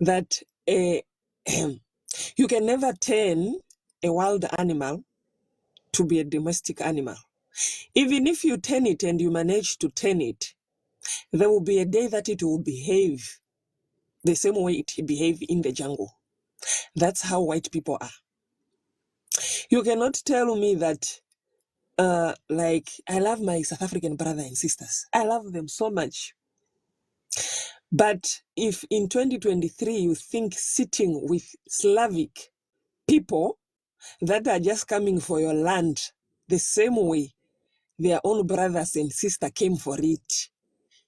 that you can never turn a wild animal to be a domestic animal. Even if you turn it and you manage to turn it, there will be a day that it will behave the same way it behaved in the jungle. That's how white people are. You cannot tell me that, like, I love my South African brother and sisters. I love them so much. But if in 2023 you think sitting with Slavic people that are just coming for your land the same way their own brothers and sisters came for it,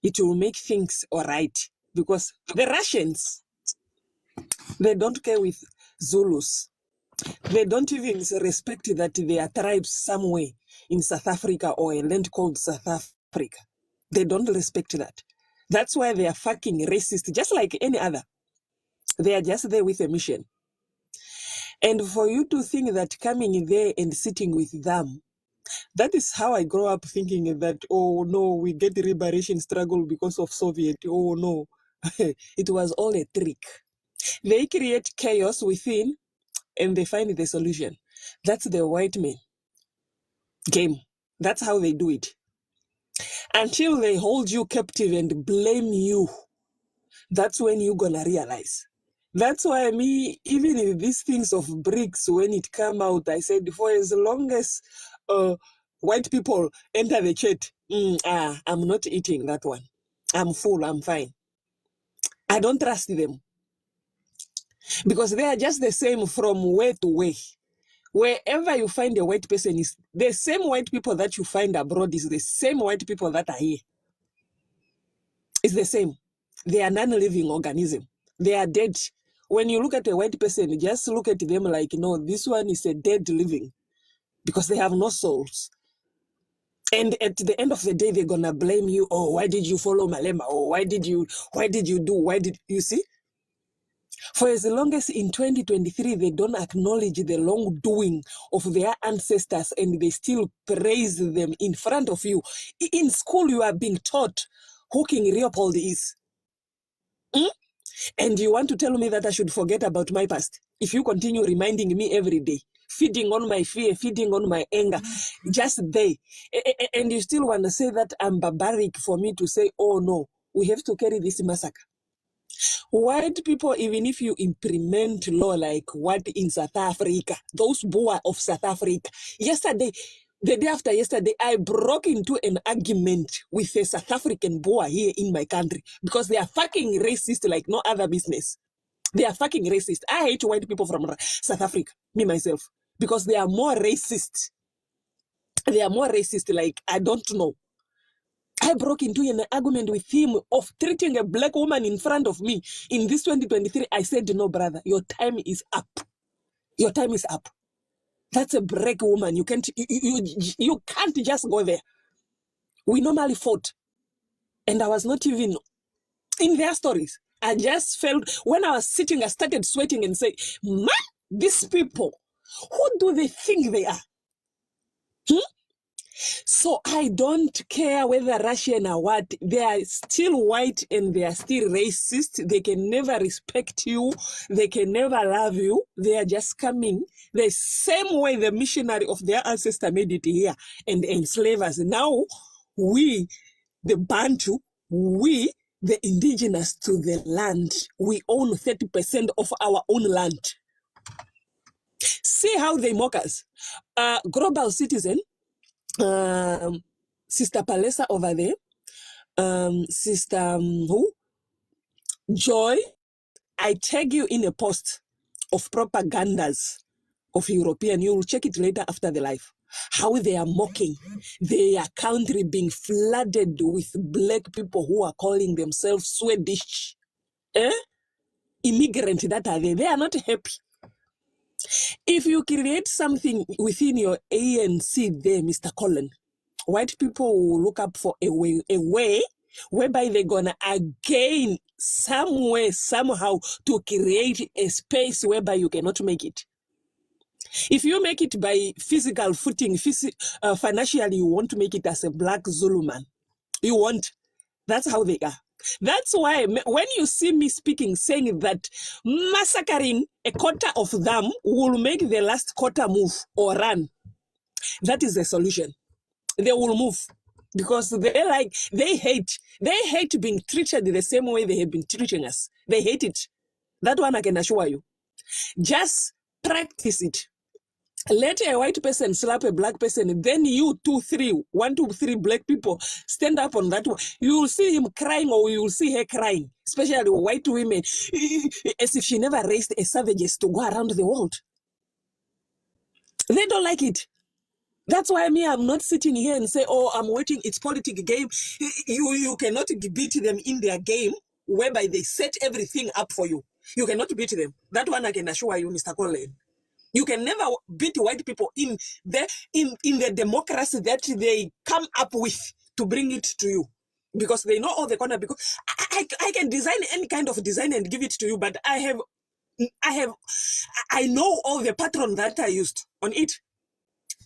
it will make things all right. Because the Russians, they don't care with Zulus. They don't even respect that there are tribes somewhere in South Africa or a land called South Africa. They don't respect that. That's why they are fucking racist, just like any other. They are just there with a mission. And for you to think that coming there and sitting with them, that is how I grew up thinking that, oh no, we get the liberation struggle because of Soviet. Oh no, it was all a trick. They create chaos within and they find the solution. That's the white man game. That's how they do it. Until they hold you captive and blame you, that's when you're gonna realize. That's why me, even in these things of BRICS, when it come out, I said, for as long as white people enter the chat, I'm not eating that one. I'm full, I'm fine. I don't trust them. Because they are just the same from way to way. Wherever you find a white person, is the same white people that you find abroad is the same white people that are here. It's the same. They are non-living organism. They are dead. When you look at a white person, just look at them like, no, this one is a dead living because they have no souls. And at the end of the day, they're gonna blame you. Oh, why did you follow Malema? Oh, why did you see? For as long as in 2023, they don't acknowledge the wrongdoing of their ancestors and they still praise them in front of you. In school, you are being taught who King Leopold is. And you want to tell me that I should forget about my past? If you continue reminding me every day, feeding on my fear, feeding on my anger, just they, and you still want to say that I'm barbaric for me to say, oh no, we have to carry this massacre. White people, even if you implement law like what in South Africa, those boer of South Africa, yesterday, the day after yesterday, I broke into an argument with a South African boer here in my country because they are fucking racist like no other business. They are fucking racist. I hate white people from South Africa, me myself, because they are more racist. They are more racist like I don't know. I broke into an argument with him of treating a black woman in front of me. In this 2023, I said, no, brother, your time is up. Your time is up. That's a black woman. You can't just go there. We normally fought. And I was not even in their stories. I just felt, when I was sitting, I started sweating and say, man, these people, who do they think they are? So I don't care whether Russian or what, they are still white and they are still racist. They can never respect you. They can never love you. They are just coming the same way the missionary of their ancestor made it here and enslave us. Now we, the Bantu, we, the indigenous to the land, we own 30% of our own land. See how they mock us. Global citizen, Sister Palesa over there, Sister Joy, I tag you in a post of propagandas of European. You will check it later after the live. How they are mocking their country being flooded with black people who are calling themselves Swedish. Immigrant that are there. They are not happy. If you create something within your ANC there, Mr. Colin, white people will look up for a way whereby they're gonna again somewhere, somehow to create a space whereby you cannot make it. If you make it by physical footing, financially, you want to make it as a black Zulu man. You want. That's how they are. That's why when you see me speaking, saying that massacring a quarter of them will make the last quarter move or run, that is the solution. They will move because they hate being treated the same way they have been treating us. They hate it. That one I can assure you. Just practice it. Let a white person slap a black person, then you 1, 2, 3 black people stand up on that one. You will see him crying or you will see her crying, especially white women, as if she never raised a savages to go around the world. They don't like it. That's why I'm not sitting here and say, oh, I'm waiting, it's political game. You cannot beat them in their game, whereby they set everything up for you. You cannot beat them. That one I can assure you, Mr. Colonial. You can never beat white people in the democracy that they come up with to bring it to you. Because they know all the corner. Because I can design any kind of design and give it to you, but I know all the pattern that I used on it.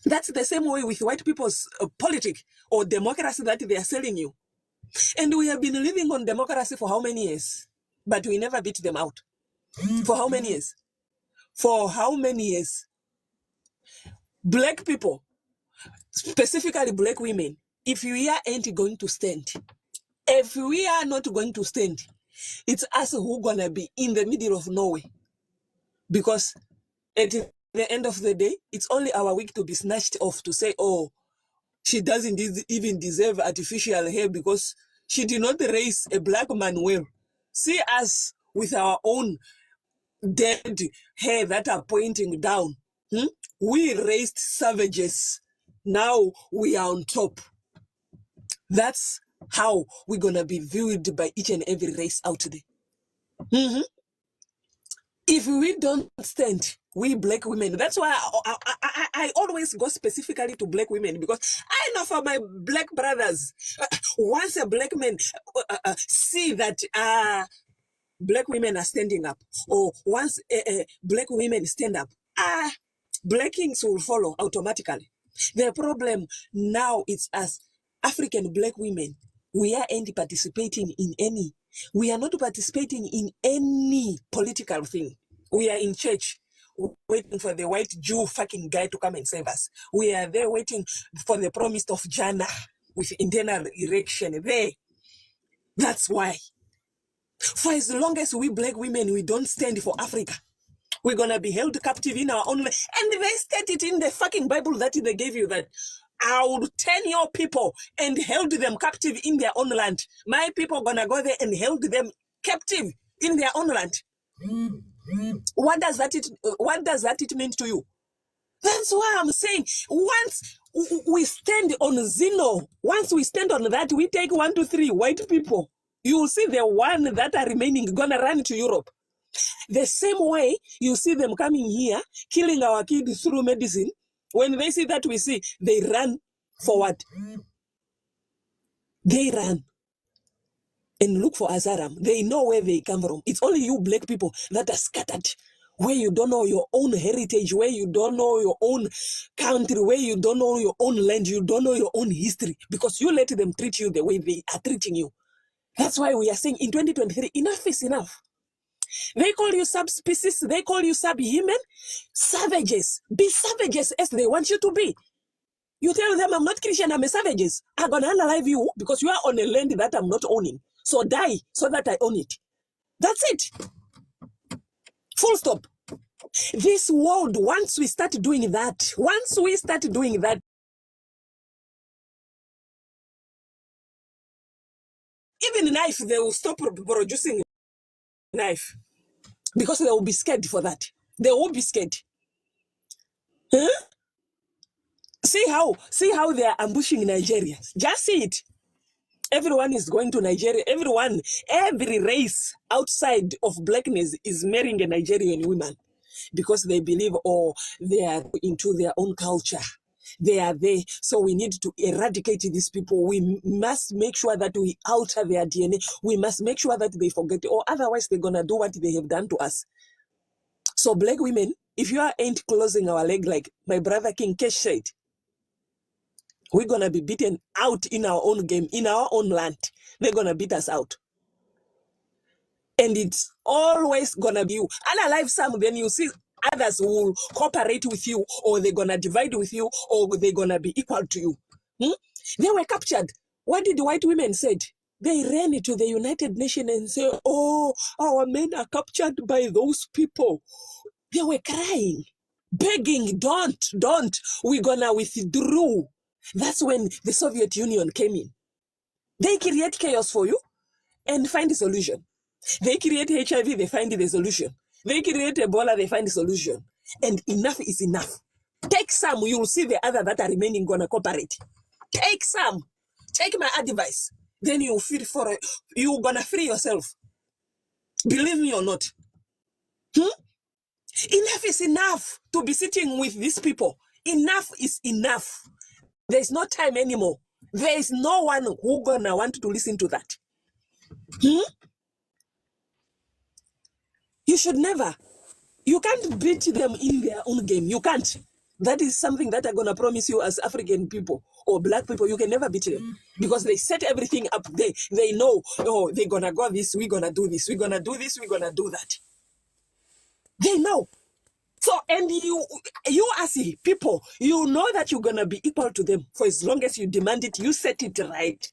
That's the same way with white people's politics or democracy that they are selling you. And we have been living on democracy for how many years? But we never beat them out. For how many years? For how many years? Black people, specifically black women, if we ain't going to stand, if we are not going to stand, it's us who gonna be in the middle of nowhere. Because at the end of the day, it's only our week to be snatched off to say, oh, she doesn't even deserve artificial hair because she did not raise a black man well. See us with our own dead hair that are pointing down. We raised savages. Now we are on top. That's how we're going to be viewed by each and every race out there. If we don't stand, we black women, that's why I always go specifically to black women, because I know for my black brothers, once a black man see that black women are standing up, or once black women stand up, black kings will follow automatically. The problem now is as African black women, we ain't participating in any. We are not participating in any political thing. We are in church waiting for the white Jew fucking guy to come and save us. We are there waiting for the promise of Jannah with internal erection there. That's why. For as long as we black women, we don't stand for Africa, we're going to be held captive in our own land. And they stated in the fucking Bible that they gave you that I will turn your people and held them captive in their own land. My people going to go there and held them captive in their own land. What does that mean to you? That's why I'm saying, once we stand on Zeno, once we stand on that, we take 1, 2, 3 white people. You will see the one that are remaining going to run to Europe. The same way you see them coming here, killing our kids through medicine. When they see that we see, they run forward. They run and look for Azaram. They know where they come from. It's only you black people that are scattered, where you don't know your own heritage, where you don't know your own country, where you don't know your own land, you don't know your own history, because you let them treat you the way they are treating you. That's why we are saying in 2023, enough is enough. They call you subspecies, they call you subhuman, savages. Be savages as they want you to be. You tell them, I'm not Christian, I'm a savages. I'm going to unalive you because you are on a land that I'm not owning. So die so that I own it. That's it. Full stop. This world, once we start doing that, even knife, they will stop producing knife because they will be scared for that. They will be scared. Huh? See how they are ambushing Nigeria. Just see it. Everyone is going to Nigeria. Every race outside of blackness is marrying a Nigerian woman because they believe, they are into their own culture. They are there. So we need to eradicate these people. We must make sure that we alter their DNA. We must make sure that they forget, or otherwise they're going to do what they have done to us. So black women, if you ain't closing our leg like my brother King Kesh said, we're going to be beaten out in our own game, in our own land. They're going to beat us out. And it's always gonna be you. Unalive some, then you see others who will cooperate with you, or they're gonna divide with you, or they're gonna be equal to you. They were captured. What did the white women said? They ran to the United Nations and said, "Oh, our men are captured by those people." They were crying, begging, don't. We're gonna withdraw. That's when the Soviet Union came in. They create chaos for you and find a solution. They create HIV, they find the solution. They create Ebola, they find the solution. And enough is enough. Take some, you will see the other that are remaining gonna cooperate. Take some. Take my advice. Then you'll feel for it. You're gonna free yourself. Believe me or not. Enough is enough to be sitting with these people. Enough is enough. There's no time anymore. There is no one who gonna want to listen to that. You should never. You can't beat them in their own game. You can't. That is something that I'm going to promise you as African people or black people. You can never beat them because they set everything up. They know, oh, they're going to go this, we're going to do this, we're going to do this, we're going to do that. They know. So, and you as people, you know that you're going to be equal to them for as long as you demand it, you set it right.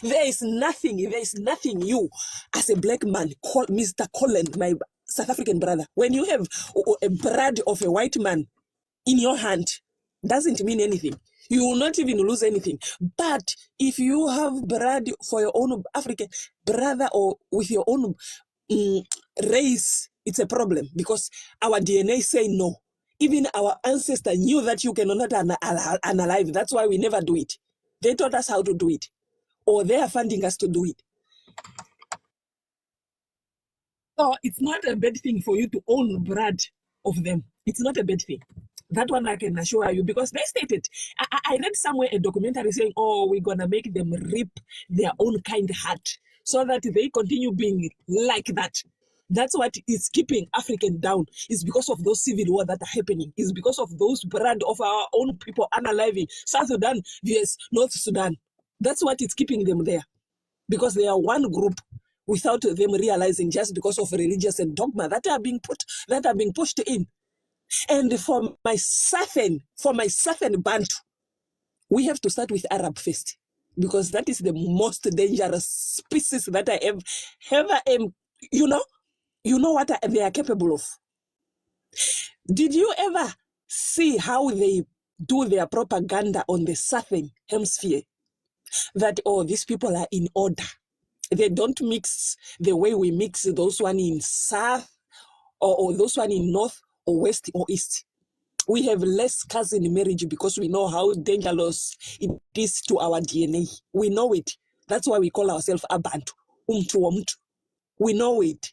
There is nothing you as a black man, call Mr. Colin, my South African brother. When you have a blood of a white man in your hand, doesn't mean anything. You will not even lose anything. But if you have blood for your own African brother or with your own race, it's a problem because our DNA say no. Even our ancestors knew that you cannot unalive. That's why we never do it. They taught us how to do it, or they are funding us to do it. So it's not a bad thing for you to own blood of them. It's not a bad thing. That one I can assure you, because they stated, I read somewhere a documentary saying, oh, we're going to make them rip their own kind heart so that they continue being like that. That's what is keeping African down. It's because of those civil war that are happening. It's because of those blood of our own people unaliving. South Sudan vs. North Sudan. That's what is keeping them there. Because they are one group without them realizing, just because of religious and dogma that are being pushed in. And for my southern Bantu, we have to start with Arab first, because that is the most dangerous species that I have ever you know what they are capable of. Did you ever see how they do their propaganda on the southern hemisphere? That, oh, these people are in order. They don't mix the way we mix those one in south or those one in north or west or east. We have less cousin marriage because we know how dangerous it is to our DNA. We know it. That's why we call ourselves Abantu. We know it.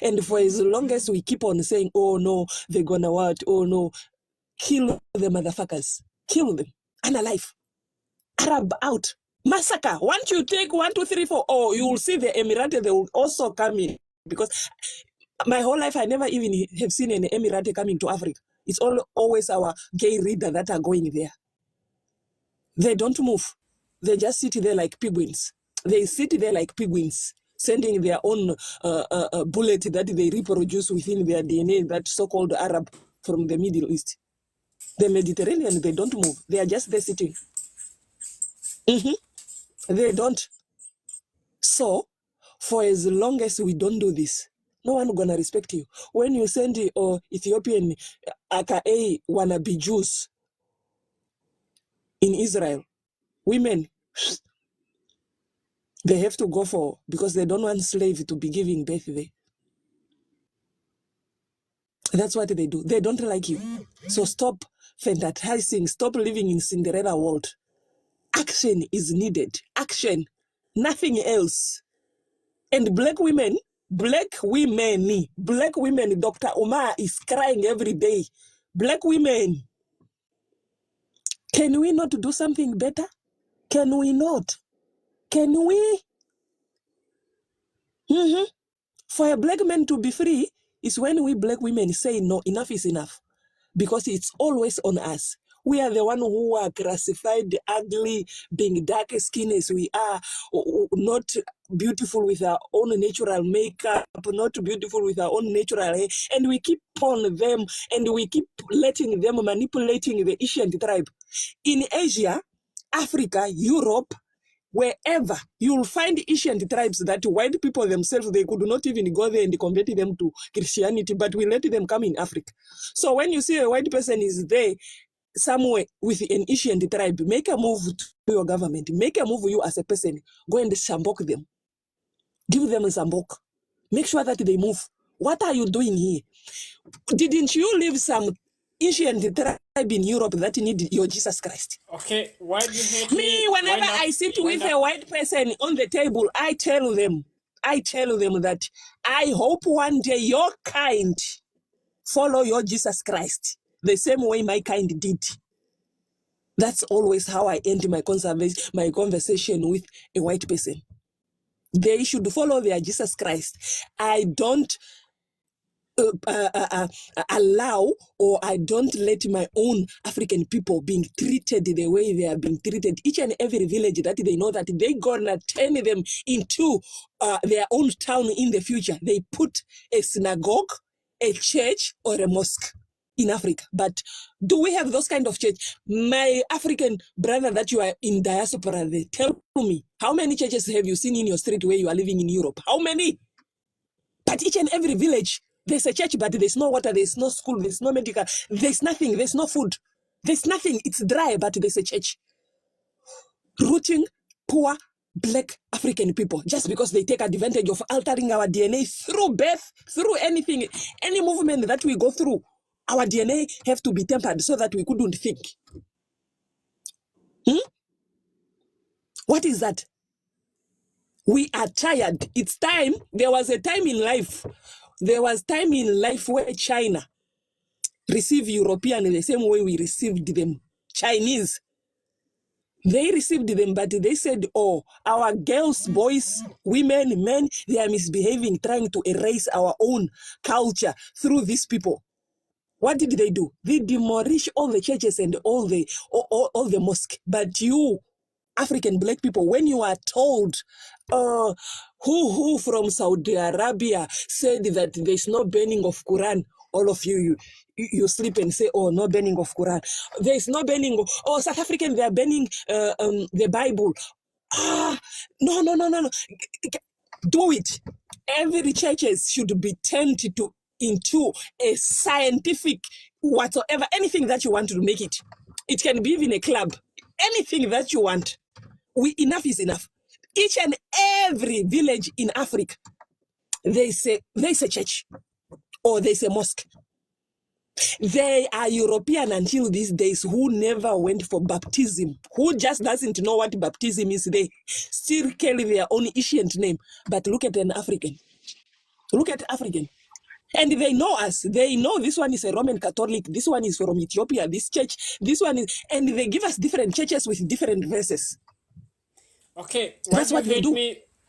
And for as long as we keep on saying, oh no, they're gonna what? Oh no, kill the motherfuckers. Kill them. Unalive. Arab out. Massacre. Once you take 1, 2, 3, 4, oh, you will see the Emirati, they will also come in. Because my whole life, I never even have seen an Emirati coming to Africa. It's always our gay reader that are going there. They don't move. They just sit there like penguins. They sit there like penguins, sending their own bullet that they reproduce within their DNA, that so-called Arab from the Middle East. The Mediterranean, they don't move. They are just there sitting. They don't. So, for as long as we don't do this, no one gonna respect you. When you send Ethiopian aka wannabe Jews in Israel, women, they have to go for, because they don't want slave to be giving birth there. That's what they do. They don't like you. So stop fantasizing. Stop living in Cinderella world. Action is needed. Action. Nothing else. And black women, Dr. Omar is crying every day. Black women, can we not do something better? Can we not? Can we? For a black man to be free is when we black women say, no, enough is enough. Because it's always on us. We are the one who are classified ugly, being dark skinned as we are, or not beautiful with our own natural makeup, not beautiful with our own natural hair, and we keep on them, and we keep letting them manipulating the Asian tribe. In Asia, Africa, Europe, wherever, you'll find ancient tribes that white people themselves, they could not even go there and convert them to Christianity, but we let them come in Africa. So when you see a white person is there somewhere with an ancient tribe, make a move to your government, make a move you as a person, go and shambok them. Give them a shambok. Make sure that they move. What are you doing here? Didn't you leave some ancient tribe in Europe that need your Jesus Christ? Okay, why do you hate Me, whenever I sit with a white person on the table, I tell them that I hope one day your kind follow your Jesus Christ the same way my kind did. That's always how I end my conversation with a white person. They should follow their Jesus Christ. I don't allow, or I don't let my own African people being treated the way they are being treated. Each and every village that they know that they gonna turn them into their own town in the future. They put a synagogue, a church, or a mosque in Africa. But do we have those kind of church? My African brother that you are in diaspora, they tell me, how many churches have you seen in your street where you are living in Europe? How many? But each and every village, there's a church, but there's no water, there's no school, there's no medical, there's nothing, there's no food. There's nothing, it's dry, but there's a church. Rooting poor black African people just because they take advantage of altering our DNA through birth, through anything, any movement that we go through. Our DNA have to be tempered so that we couldn't think. What is that? We are tired. It's time. There was time in life where China received European the same way we received them. Chinese. They received them, but they said, oh, our girls, boys, women, men, they are misbehaving, trying to erase our own culture through these people. What did they do? They demolished all the churches and all the mosques. But you, African black people, when you are told, who from Saudi Arabia said that there's no burning of Quran, all of you sleep and say, oh, no burning of Quran. There's no burning of, oh, South African, they are burning the Bible. No. Do it. Every churches should be turned into a scientific whatsoever, anything that you want to make it. It can be even a club. Anything that you want. Enough is enough. Each and every village in Africa, there's a church or there's a mosque. They are European until these days who never went for baptism, who just doesn't know what baptism is. They still carry their own ancient name. But look at an African. Look at African. And they know us. They know this one is a Roman Catholic. This one is from Ethiopia. This church. This one is. And they give us different churches with different verses. Okay. That's what they do.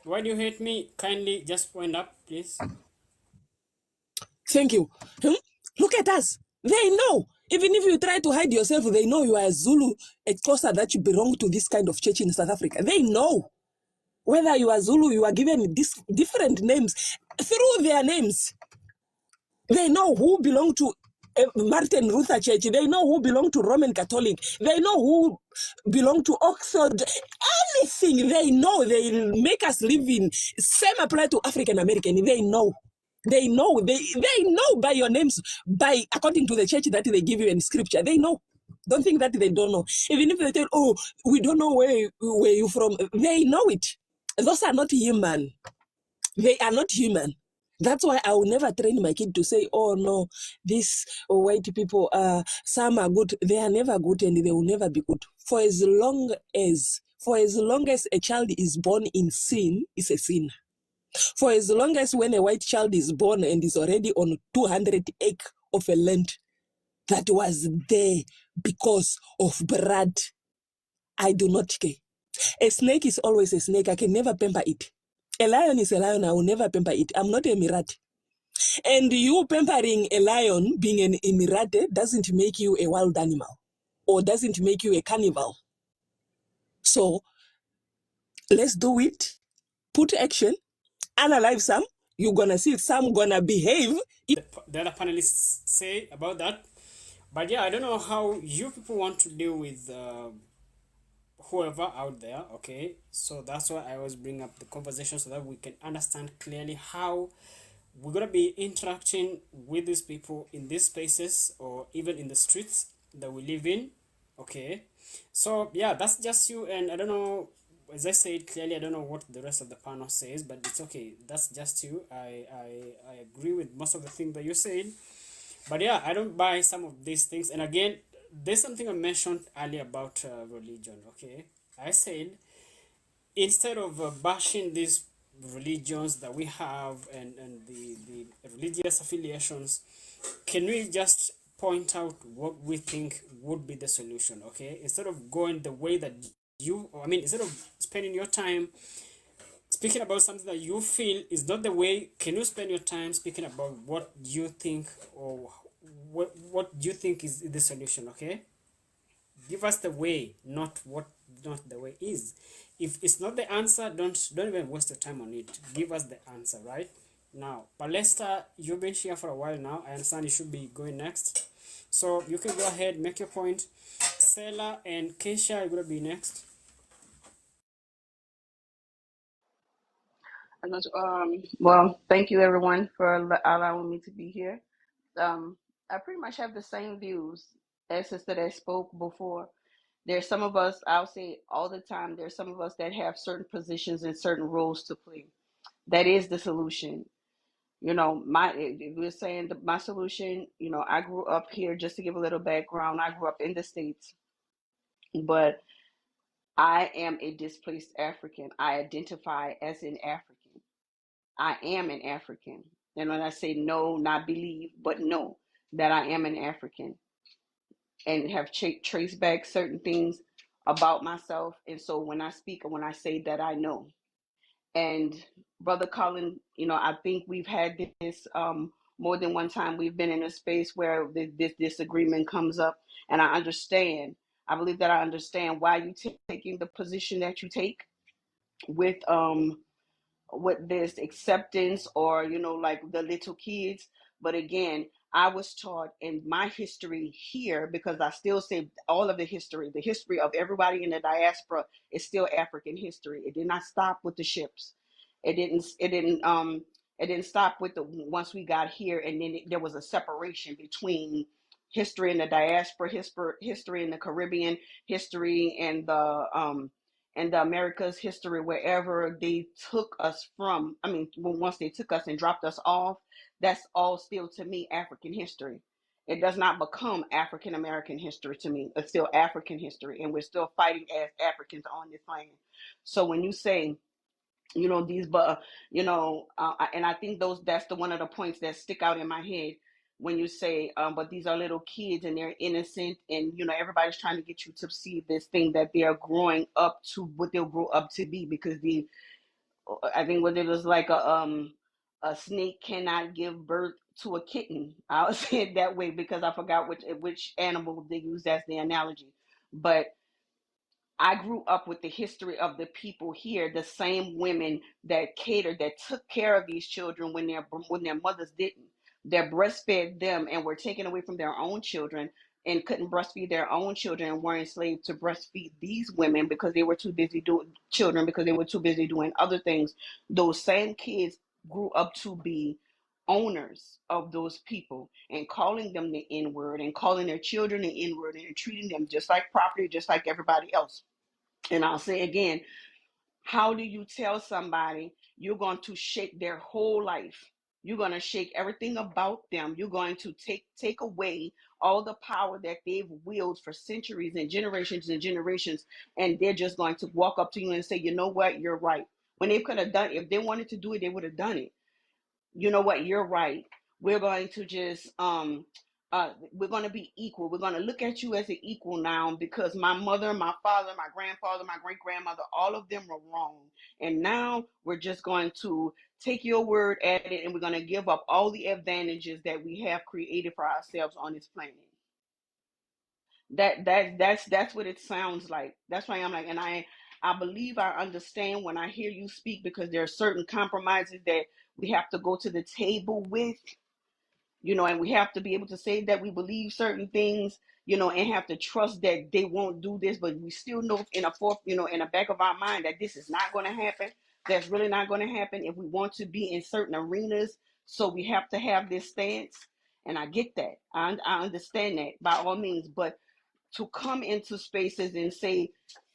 Why do you hate me? Kindly just point up, please. Thank you. Look at us. They know. Even if you try to hide yourself, they know you are a Zulu, a Xhosa, that you belong to this kind of church in South Africa. They know. Whether you are Zulu, you are given different names through their names. They know who belong to Martin Luther Church. They know who belong to Roman Catholic. They know who belong to Oxford. Anything they know, they make us live in. Same apply to African American. They know. They know. They know by your names, according to the church that they give you in scripture. They know. Don't think that they don't know. Even if they tell, oh, we don't know where you're from. They know it. Those are not human. They are not human. That's why I will never train my kid to say, oh no, these white people, some are good. They are never good and they will never be good. For as long as a child is born in sin, it's a sin. For as long as when a white child is born and is already on 200 acres of a land that was there because of blood, I do not care. A snake is always a snake. I can never pamper it. A lion is a lion. I will never pamper it. I'm not a Emirati. And you pampering a lion, being an Emirati, doesn't make you a wild animal or doesn't make you a carnival. So let's do it put action, unalive some, you're gonna see some gonna behave. The other panelists say about that. But yeah, I don't know how you people want to deal with whoever out there, okay? So that's why I always bring up the conversation so that we can understand clearly how we're gonna be interacting with these people in these spaces or even in the streets that we live in, okay? So yeah, that's just you, and I don't know. As I said clearly, I don't know what the rest of the panel says, but it's okay. That's just you. I agree with most of the things that you said, but yeah, I don't buy some of these things. And again, there's something I mentioned earlier about religion. Okay, I said instead of bashing these religions that we have and the religious affiliations, can we just point out what we think would be the solution? Okay, instead of going the way that I mean, instead of spending your time speaking about something that you feel is not the way, can you spend your time speaking about what you think or what you think is the solution? Okay, give us the way, not what not the way is. If it's not the answer, don't even waste your time on it. Give us the answer. Right now, Palesta, you've been here for a while now. I understand you should be going next, so you can go ahead, make your point. Sela and Keisha, you're gonna be next. Well, thank you everyone for allowing me to be here. I pretty much have the same views as sister that spoke before. There's some of us, I'll say all the time, there's some of us that have certain positions and certain roles to play. That is the solution. You know, we're saying my solution, you know, I grew up here, just to give a little background. I grew up in the States, but I am a displaced African. I identify as an African. I am an African. And when I say no, not believe, but know that I am an African and have traced back certain things about myself. And so when I speak and when I say that, I know. And Brother Colin, you know, I think we've had this more than one time. We've been in a space where this disagreement comes up, and I understand. I believe that I understand why you taking the position that you take with this acceptance, or you know, like the little kids. But again, I was taught in my history here, because I still say all of the history of everybody in the diaspora is still African history. It did not stop with the ships. It didn't stop with the once we got here, and then there was a separation between history in the diaspora, history in the Caribbean, history and the America's history, wherever they took us from. I mean, once they took us and dropped us off, that's all still to me African history. It does not become African American history to me. It's still African history, and we're still fighting as Africans on this land. So when you say, you know, these, but you know, and I think that's the one of the points that stick out in my head when you say, but these are little kids and they're innocent, and you know, everybody's trying to get you to see this thing that they are growing up to, what they'll grow up to be, because I think what it was like a snake cannot give birth to a kitten. I'll say it that way because I forgot which animal they used as the analogy, but I grew up with the history of the people here, the same women that catered, that took care of these children when their mothers didn't. That breastfed them and were taken away from their own children and couldn't breastfeed their own children, and were enslaved to breastfeed these women because they were too busy doing children, because they were too busy doing other things. Those same kids grew up to be owners of those people and calling them the N word and calling their children the N word and treating them just like property, just like everybody else. And I'll say again, how do you tell somebody you're going to shake their whole life? You're going to shake everything about them. You're going to take away all the power that they've wielded for centuries and generations, and they're just going to walk up to you and say, you know what, you're right. When they could have done, if they wanted to do it, they would have done it. You know what, you're right. We're going to just we're going to be equal. We're going to look at you as an equal now, because my mother, my father, my grandfather, my great grandmother, all of them were wrong, and now we're just going to take your word at it, and we're going to give up all the advantages that we have created for ourselves on this planet. That's what it sounds like. That's why I'm like, and I I believe I understand when I hear you speak, because there are certain compromises that we have to go to the table with, and we have to be able to say that we believe certain things, and have to trust that they won't do this, but we still know in the back of our mind that this is not going to happen. That's really not going to happen if we want to be in certain arenas. So we have to have this stance. And I get that. I understand that by all means. But to come into spaces and say,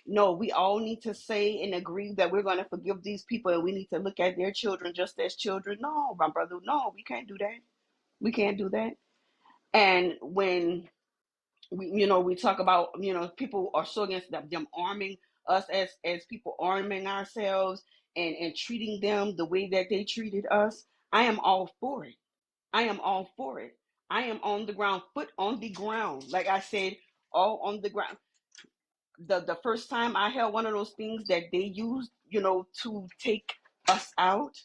no, we all need to say and agree that we're going to forgive these people and we need to look at their children just as children. No, my brother, no, we can't do that. We can't do that. And when we talk about, people are so against them arming us as people, arming ourselves and treating them the way that they treated us, I am all for it. I am all for it. I am on the ground, foot on the ground. Like I said, all on the ground. The first time I held one of those things that they used, to take us out,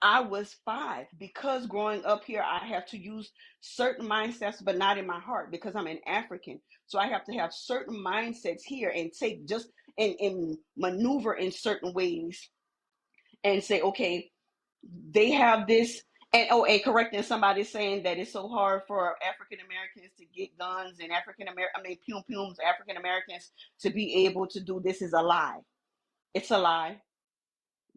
I was 5, because growing up here, I have to use certain mindsets, but not in my heart, because I'm an African. So I have to have certain mindsets here and take just and maneuver in certain ways and say, okay, they have this. And correcting somebody saying that it's so hard for African Americans to get guns and African Americans to be able to do this is a lie. It's a lie.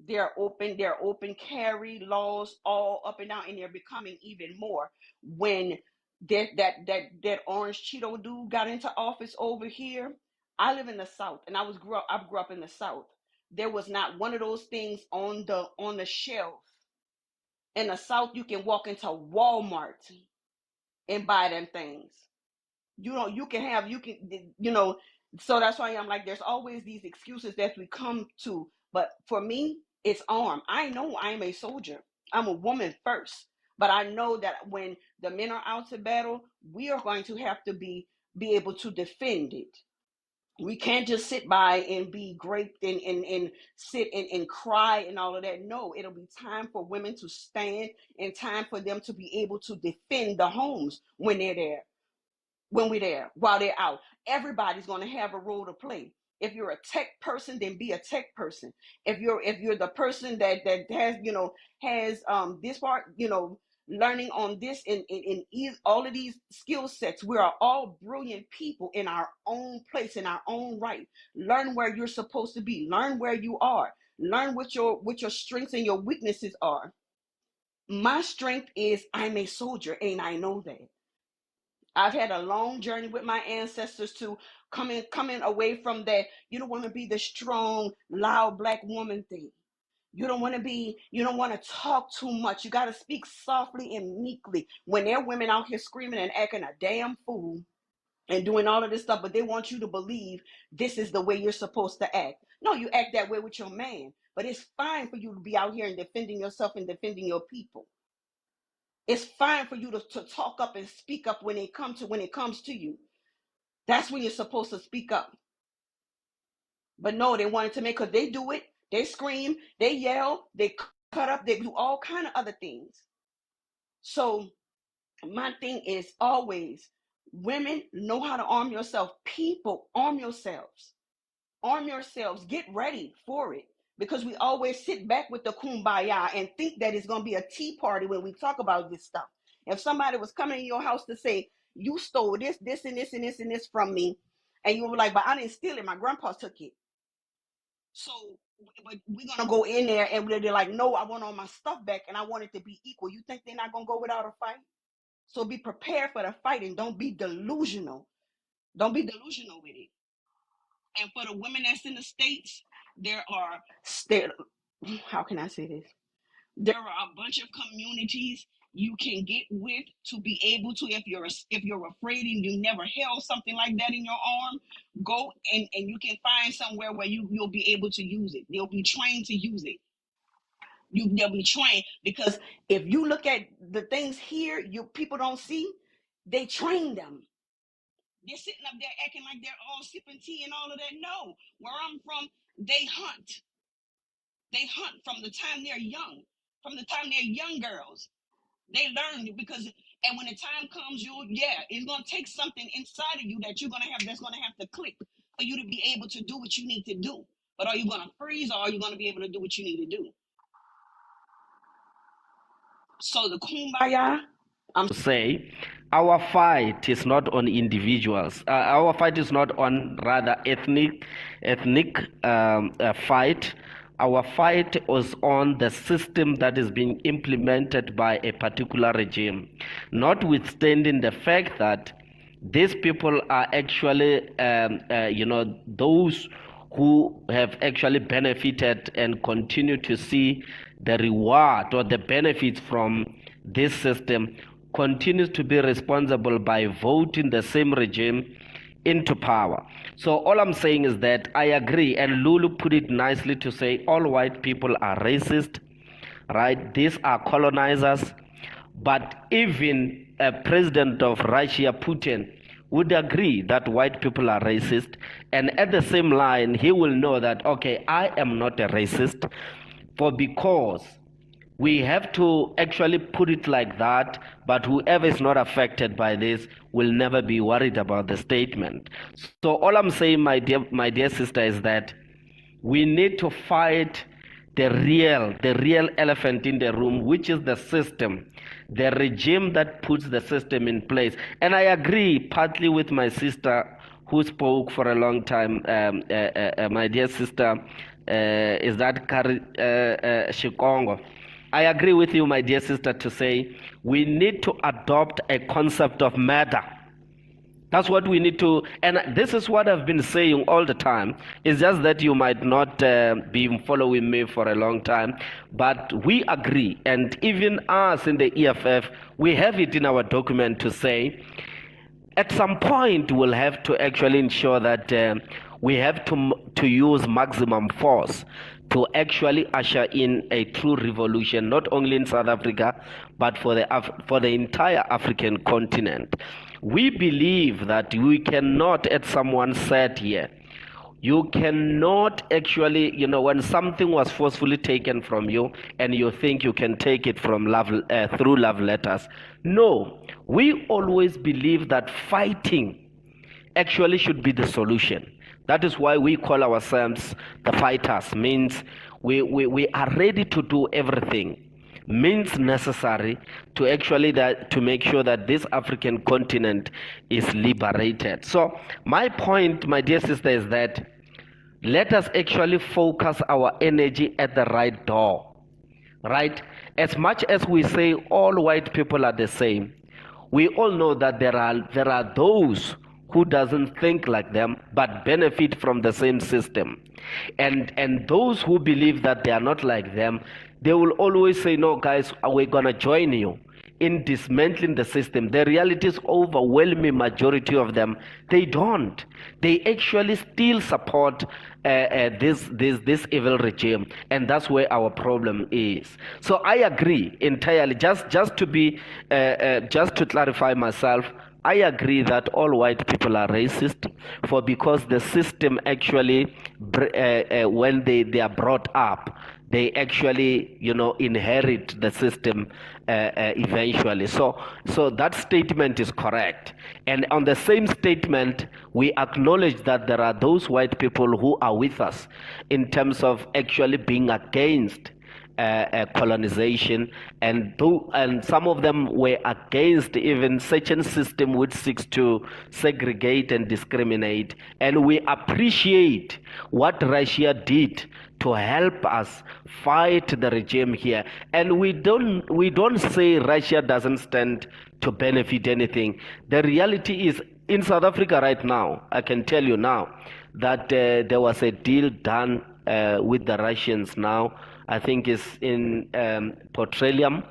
They're open carry laws all up and down, and they're becoming even more. When that orange Cheeto dude got into office over here, I live in the South, and I grew up in the South. There was not one of those things on the shelf. In the South, you can walk into Walmart and buy them things. So that's why I'm like, there's always these excuses that we come to. But for me, it's armed. I know I'm a soldier. I'm a woman first. But I know that when the men are out to battle, we are going to have to be able to defend it. We can't just sit by and be great and sit and cry and all of that. No, it'll be time for women to stand and time for them to be able to defend the homes when they're there, when we're there, while they're out. Everybody's going to have a role to play. If you're a tech person, then be a tech person. If you're the person that has this part, learning on this in all of these skill sets, we are all brilliant people in our own place, in our own right. Learn where you're supposed to be. Learn where you are. Learn what your strengths and your weaknesses are. My strength is I'm a soldier, and I know that. I've had a long journey with my ancestors to coming away from that. You don't want to be the strong, loud black woman thing. You don't want to talk too much. You got to speak softly and meekly. When there are women out here screaming and acting a damn fool and doing all of this stuff, but they want you to believe this is the way you're supposed to act. No, you act that way with your man, but it's fine for you to be out here and defending yourself and defending your people. It's fine for you to talk up and speak up when it comes to you. That's when you're supposed to speak up. But no, they wanted to make, because they do it. They scream, they yell, they cut up, they do all kind of other things. So my thing is always, women, know how to arm yourself. People, arm yourselves. Arm yourselves. Get ready for it. Because we always sit back with the kumbaya and think that it's going to be a tea party when we talk about this stuff. If somebody was coming in your house to say, you stole this, this, and this, and this, and this from me, and you were like, but I didn't steal it, my grandpa took it. So but we're going to go in there and they're like, no, I want all my stuff back and I want it to be equal. You think they're not going to go without a fight? So be prepared for the fight and don't be delusional. Don't be delusional with it. And for the women that's in the States, how can I say this? There are a bunch of communities you can get with to be able to, if you're afraid and you never held something like that in your arm, go and you can find somewhere where you'll be able to use it. They'll be trained to use it. They'll be trained, because if you look at the things here, people don't see, they train them. They're sitting up there acting like they're all sipping tea and all of that. No, where I'm from, they hunt. They hunt from the time they're young, from the time they're young girls. They learn it and when the time comes, it's gonna take something inside of you that's gonna have to click for you to be able to do what you need to do. But are you going to freeze, or are you going to be able to do what you need to do? So the kumbaya, I'm say our fight is not on individuals. Our fight is not on rather ethnic fight. Our fight was on the system that is being implemented by a particular regime, notwithstanding the fact that these people are actually, those who have actually benefited and continue to see the reward or the benefits from this system continues to be responsible by voting the same regime into power. So all I'm saying is that I agree, and Lulu put it nicely to say all white people are racist, right? These are colonizers. But even a president of Russia, Putin, would agree that white people are racist. And at the same line, he will know that, okay, I am not a racist, because we have to actually put it like that, but whoever is not affected by this will never be worried about the statement. So all I'm saying, my dear sister, is that we need to fight the real elephant in the room, which is the system, the regime that puts the system in place. And I agree partly with my sister who spoke for a long time, my dear sister, is that Shikongo. I agree with you, my dear sister, to say we need to adopt a concept of murder. That's what we need to, and this is what I've been saying all the time. It's just that you might not be following me for a long time, but we agree, and even us in the EFF, we have it in our document to say, at some point we'll have to actually ensure that we have to use maximum force to actually usher in a true revolution, not only in South Africa, but for the entire African continent. We believe that we cannot, as someone said here, you cannot actually, when something was forcefully taken from you and you think you can take it from through love letters. No, we always believe that fighting actually should be the solution. That is why we call ourselves the fighters. Means we are ready to do everything means necessary to actually to make sure that this African continent is liberated. So my point, my dear sister, is that let us actually focus our energy at the right door, right? As much as we say all white people are the same, we all know that there are those who doesn't think like them but benefit from the same system, and those who believe that they are not like them, they will always say, no guys, we're gonna join you in dismantling the system. The reality is, overwhelming majority of them, they don't. They actually still support this evil regime, and that's where our problem is. So I agree entirely. Just to clarify myself, I agree that all white people are racist, because the system actually, when they are brought up, they actually, inherit the system eventually. So that statement is correct. And on the same statement, we acknowledge that there are those white people who are with us in terms of actually being against colonization, and some of them were against even such a system which seeks to segregate and discriminate. And we appreciate what Russia did to help us fight the regime here. And we don't say Russia doesn't stand to benefit anything. The reality is, in South Africa right now, I can tell you now that there was a deal done with the Russians now. I think it's in petroleum,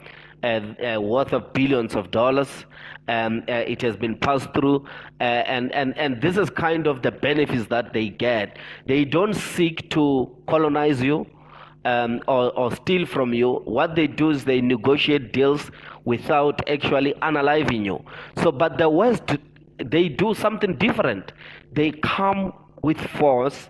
worth of billions of dollars. It has been passed through, and this is kind of the benefits that they get. They don't seek to colonize you or steal from you. What they do is they negotiate deals without actually unaliving you. So, but the West, they do something different. They come with force.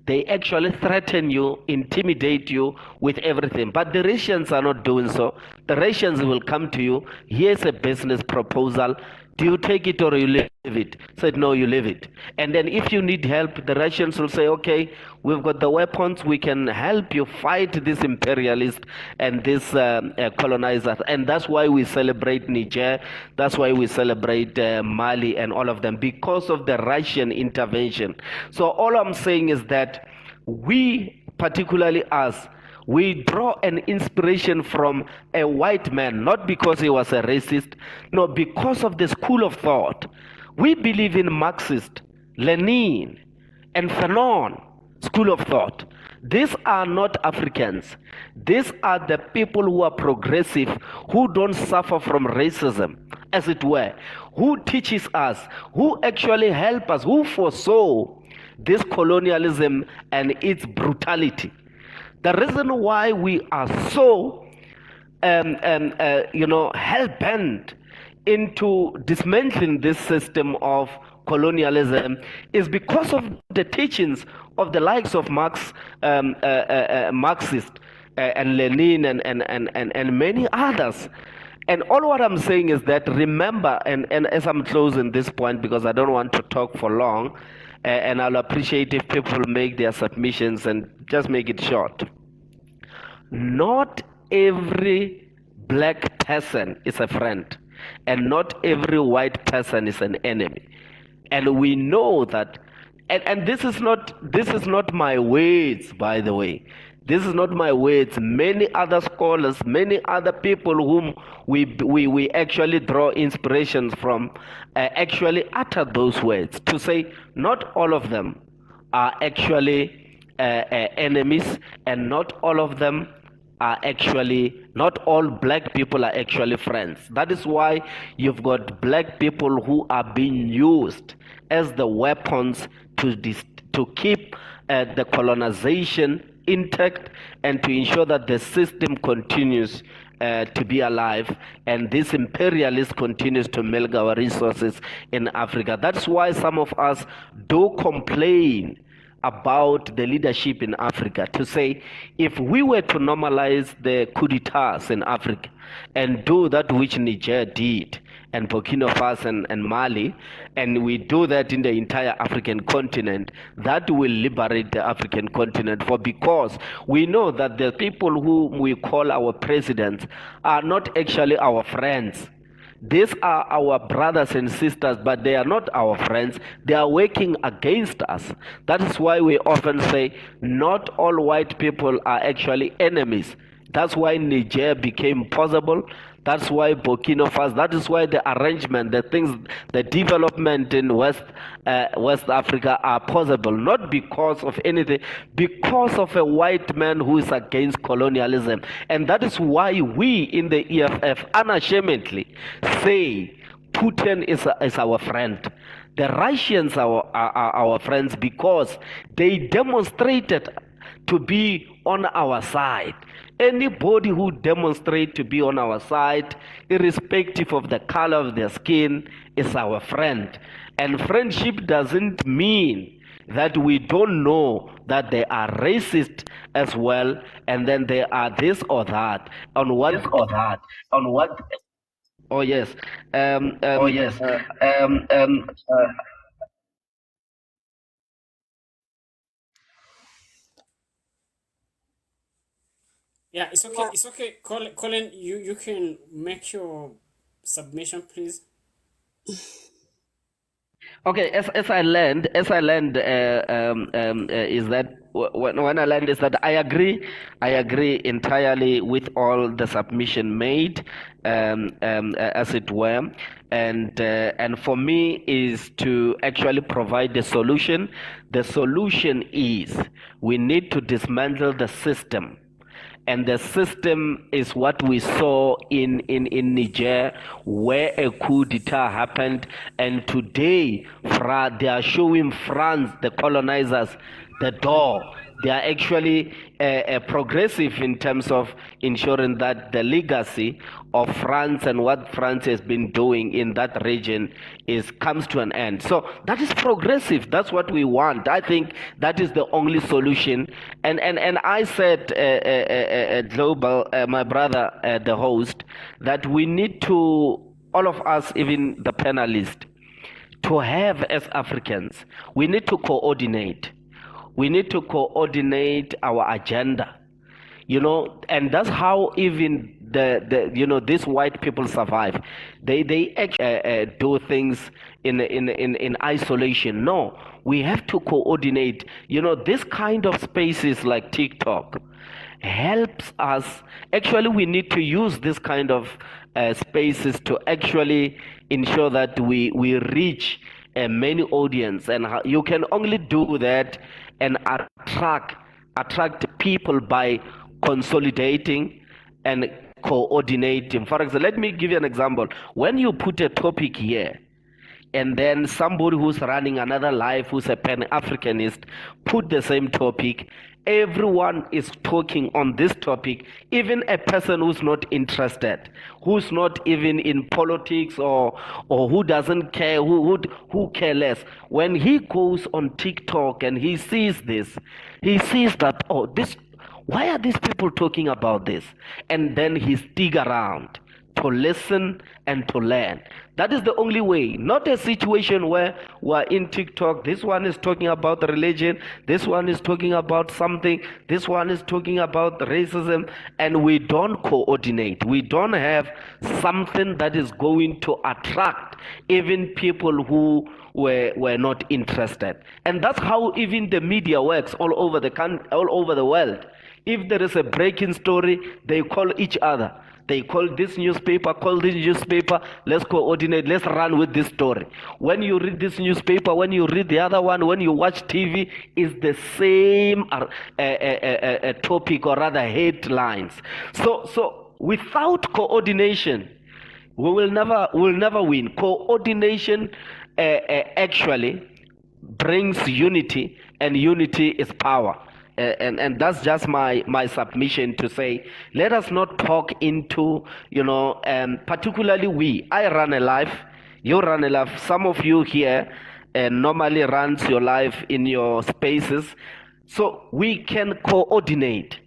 They actually threaten you, intimidate you with everything. But the Russians are not doing so. The Russians will come to you, here's a business proposal, Do you take it or you leave it? Said, no, you leave it. And then if you need help, the Russians will say, okay, we've got the weapons, we can help you fight this imperialist and this colonizer. And that's why we celebrate Niger, that's why we celebrate Mali and all of them, because of the Russian intervention. So all I'm saying is that we, particularly us, we draw an inspiration from a white man, not because he was a racist, no, because of the school of thought. We believe in Marxist, Lenin, and Fanon school of thought. These are not Africans. These are the people who are progressive, who don't suffer from racism, as it were, who teaches us, who actually help us, who foresaw this colonialism and its brutality. The reason why we are so, hell-bent into dismantling this system of colonialism is because of the teachings of the likes of Marxist and Lenin and many others. And all what I'm saying is that remember, and as I'm closing this point because I don't want to talk for long, and I'll appreciate if people make their submissions and just make it short. Not every black person is a friend, and not every white person is an enemy. And we know that, and this is not my words, by the way. This is not my words. Many other scholars, many other people whom we actually draw inspirations from, actually utter those words to say not all of them are actually enemies, and not all of them are actually, not all black people are actually friends. That is why you've got black people who are being used as the weapons to keep the colonization intact and to ensure that the system continues to be alive, and this imperialist continues to milk our resources in Africa. That's why some of us do complain about the leadership in Africa, to say if we were to normalize the coup d'etats in Africa and do that which Niger did and Burkina Faso and Mali, and we do that in the entire African continent, that will liberate the African continent. For because we know that the people whom we call our presidents are not actually our friends. These are our brothers and sisters, but they are not our friends. They are working against us. That is why we often say not all white people are actually enemies. That's why Niger became possible. That's why Burkina Faso, that is why the arrangement, the things, the development in West Africa are possible, not because of anything, because of a white man who is against colonialism. And that is why we in the EFF unashamedly say Putin is our friend. The Russians are our friends because they demonstrated to be on our side. Anybody who demonstrates to be on our side, irrespective of the color of their skin, is our friend. And friendship doesn't mean that we don't know that they are racist as well, and then they are this or that. On what? This or that. On what? Oh yes. Oh yes. Yeah, it's okay. Yeah. It's okay. Colin, you can make your submission, please. Okay, as I learned, is that when I learned is that I agree entirely with all the submission made, as it were, and for me is to actually provide the solution. The solution is we need to dismantle the system. And the system is what we saw in Niger, where a coup d'etat happened. And today, they are showing France, the colonizers, the door. They are actually progressive in terms of ensuring that the legacy of France and what France has been doing in that region comes to an end. So that is progressive. That's what we want. I think that is the only solution. And I said, Global, my brother, the host, that we need to all of us, even the panelists, to have as Africans, we need to coordinate. We need to coordinate our agenda, and that's how even these white people survive. They actually do things in isolation. No, we have to coordinate. This kind of spaces like TikTok helps us. Actually, we need to use this kind of spaces to actually ensure that we reach a many audience, and you can only do that and attract people by consolidating and coordinating. For example, let me give you an example. When you put a topic here, and then somebody who's running another live, who's a Pan-Africanist, put the same topic, everyone is talking on this topic, even a person who's not interested, who's not even in politics, or who doesn't care, who care less. When he goes on TikTok and he sees this, he sees that, why are these people talking about this? And then he stick around to listen and to learn. That is the only way. Not a situation where we're in TikTok, this one is talking about religion, this one is talking about something, this one is talking about racism, and we don't coordinate. We don't have something that is going to attract even people who were not interested. And that's how even the media works all over the world. If there is a breaking story, they call each other. They call this newspaper, let's coordinate, let's run with this story. When you read this newspaper, when you read the other one, when you watch TV, it's the same topic, or rather headlines. So without coordination, we'll never win. Coordination actually brings unity, and unity is power. And that's just my submission to say, let us not talk into, particularly I run a life, you run a life. Some of you here normally runs your life in your spaces. So we can coordinate.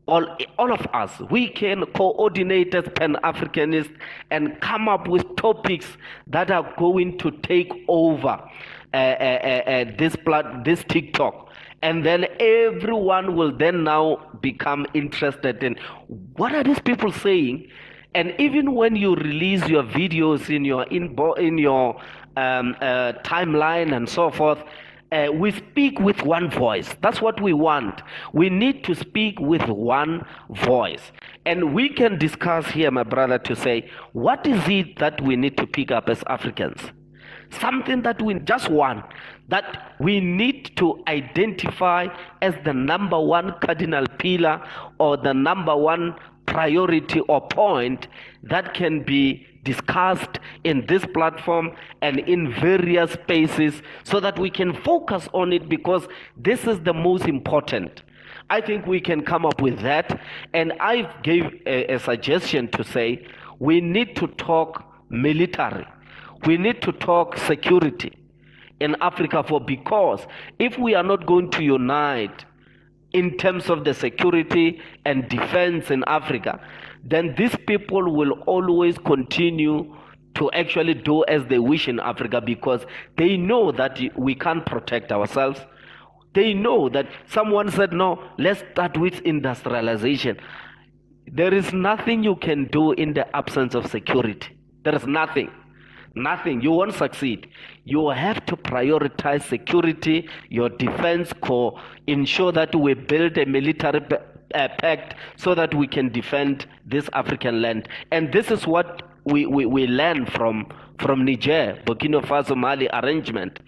All of us, we can coordinate as Pan-Africanists and come up with topics that are going to take over this TikTok. And then everyone will then now become interested in what are these people saying. And even when you release your videos in your timeline and so forth, we speak with one voice. That's what we want. We need to speak with one voice. And we can discuss here, my brother, to say, what is it that we need to pick up as Africans? Something that we just want, that we need to identify as the number one cardinal pillar, or the number one priority or point that can be discussed in this platform and in various spaces, so that we can focus on it, because this is the most important. I think we can come up with that. And I gave a suggestion to say, we need to talk military. We need to talk security in Africa, because if we are not going to unite in terms of the security and defense in Africa, then these people will always continue to actually do as they wish in Africa, because they know that we can't protect ourselves. They know that someone said, no, let's start with industrialization. There is nothing you can do in the absence of security. There is nothing. Nothing. You won't succeed. You have to prioritize security, your defense corps, ensure that we build a military pact so that we can defend this African land. And this is what we learn from Niger, Burkina Faso, Mali arrangement.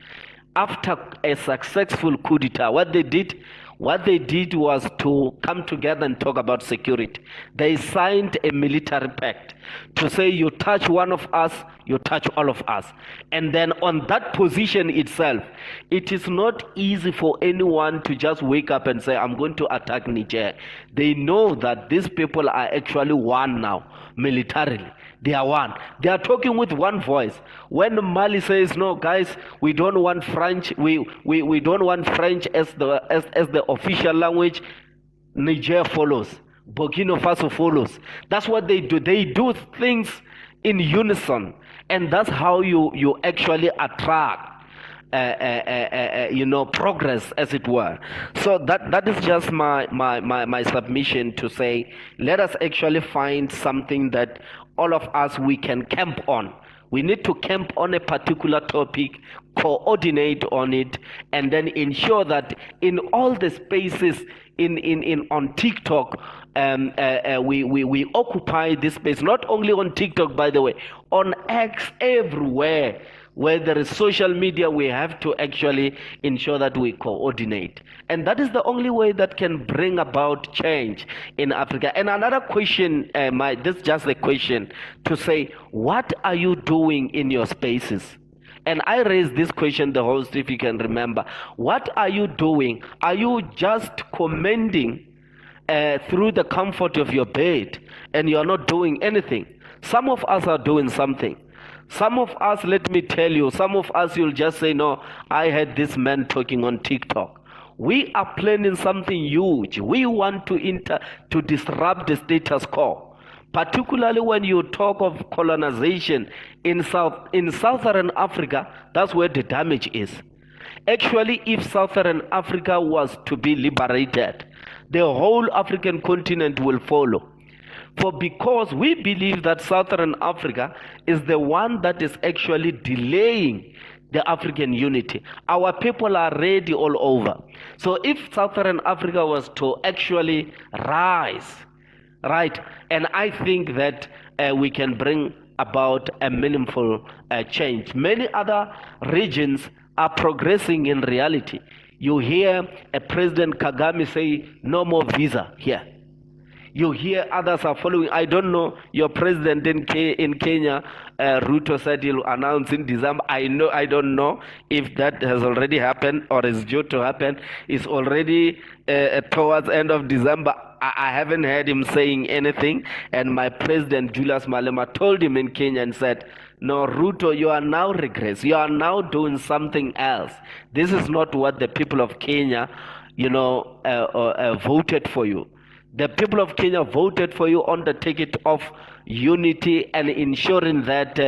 After a successful coup d'etat, what they did was to come together and talk about security. They signed a military pact to say, you touch one of us, you touch all of us. And then on that position itself, it is not easy for anyone to just wake up and say, I'm going to attack Niger. They know that these people are actually one now, militarily. They are one. They are talking with one voice. When Mali says, no, guys, we don't want French, we don't want French as the official language, Niger follows. Burkina Faso follows. That's what they do. They do things in unison, and that's how you actually attract progress, as it were. So that is just my submission to say, let us actually find something that all of us we can camp on. We need to camp on a particular topic, coordinate on it, and then ensure that in all the spaces in on TikTok, we occupy this space, not only on TikTok, by the way, on X, everywhere where there is social media. We have to actually ensure that we coordinate, and that is the only way that can bring about change in Africa. And another question, this is just a question to say, what are you doing in your spaces? And I raised this question, the host, if you can remember. What are you doing? Are you just commending through the comfort of your bed and you're not doing anything? Some of us are doing something. Some of us, let me tell you, some of us, you'll just say, no, I heard this man talking on TikTok. We are planning something huge. We want to disrupt the status quo. Particularly when you talk of colonization in Southern Africa, that's where the damage is. Actually, if Southern Africa was to be liberated, the whole African continent will follow. Because we believe that Southern Africa is the one that is actually delaying the African unity. Our people are ready all over. So if Southern Africa was to actually rise, right, and I think that we can bring about a meaningful change. Many other regions are progressing in reality. You hear a President Kagame say, no more visa here. You hear others are following. I don't know, your president in Kenya, Ruto, said he'll announce in December. I don't know if that has already happened or is due to happen. It's already towards end of December. I haven't heard him saying anything. And my president, Julius Malema, told him in Kenya and said, no, Ruto, you are now regress. You are now doing something else. This is not what the people of Kenya, voted for you. The people of Kenya voted for you on the ticket of unity and ensuring that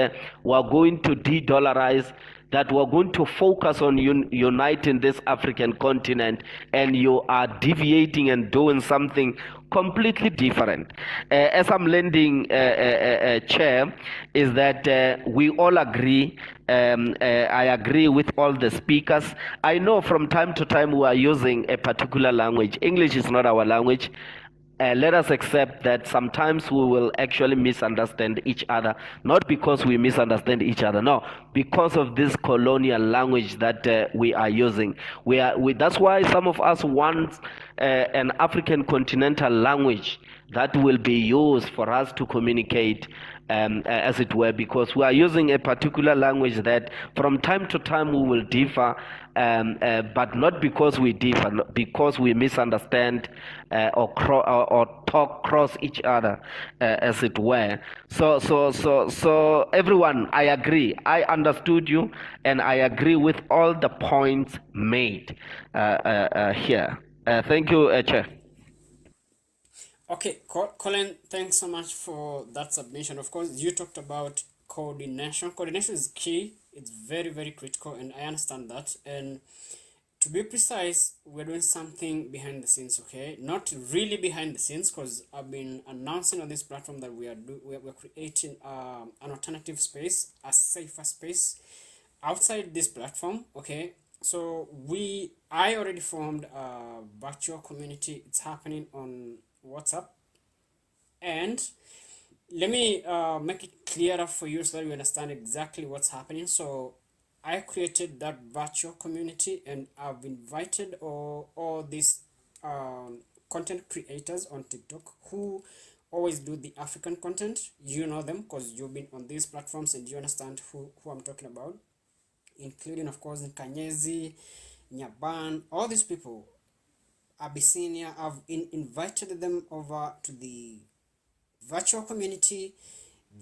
we're going to de-dollarize, that we're going to focus on uniting this African continent, and you are deviating and doing something completely different. As I'm lending chair, is that we all agree. I agree with all the speakers. I know from time to time we are using a particular language. English is not our language. Let us accept that sometimes we will actually misunderstand each other, not because we misunderstand each other, no, because of this colonial language that we are using. That's why some of us want an African continental language that will be used for us to communicate, as it were, because we are using a particular language that from time to time we will differ, but not because we differ, because we misunderstand or talk cross each other, as it were. So everyone, I agree. I understood you, and I agree with all the points made here. Thank you, Chair. Okay, Colin, thanks so much for that submission. Of course, you talked about coordination. Coordination is key. It's very, very critical, and I understand that. And to be precise, we're doing something behind the scenes, okay? Not really behind the scenes, because I've been announcing on this platform that we're creating an alternative space, a safer space outside this platform, okay? So I already formed a virtual community. It's happening on WhatsApp, and let me make it clearer for you so that you understand exactly what's happening. So I created that virtual community, and I've invited all these content creators on TikTok who always do the African content. You know them because you've been on these platforms and you understand who I'm talking about, including, of course, Nkanyezi, Nyaban, all these people. Abyssinia, I've invited them over to the virtual community.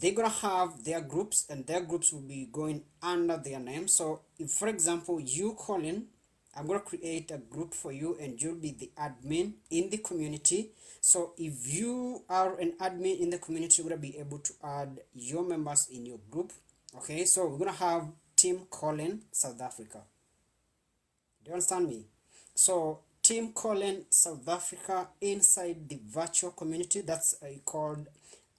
They're gonna have their groups, and their groups will be going under their name. So if, for example, you, Colin, I'm gonna create a group for you, and you'll be the admin in the community. So if you are an admin in the community, you're gonna be able to add your members in your group. Okay, so we're gonna have Team Colin South Africa. Do you understand me? So Team Colin South Africa inside the virtual community, that's called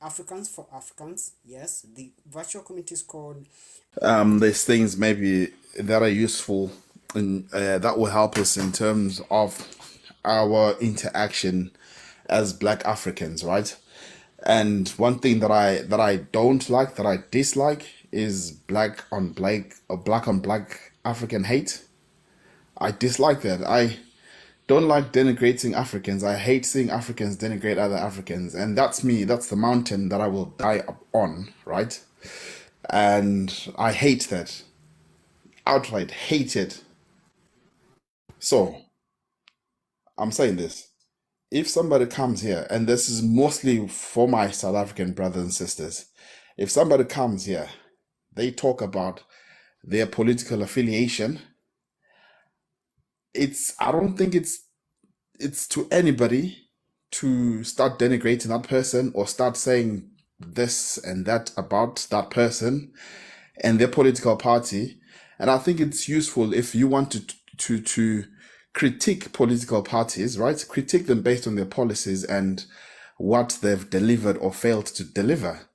Africans for Africans. Yes, the virtual community is called There's things maybe that are useful and that will help us in terms of our interaction as Black Africans, right? And one thing that I don't like, that I dislike, is black on black African hate. I dislike that. I don't like denigrating Africans. I hate seeing Africans denigrate other Africans, and that's me. That's the mountain that I will die up on, right? And I hate that. Outright hate it. So I'm saying this. If somebody comes here, and this is mostly for my South African brothers and sisters, if somebody comes here, they talk about their political affiliation, I don't think it's to anybody to start denigrating that person or start saying this and that about that person and their political party. And I think it's useful if you want to critique political parties, right? Critique them based on their policies and what they've delivered or failed to deliver.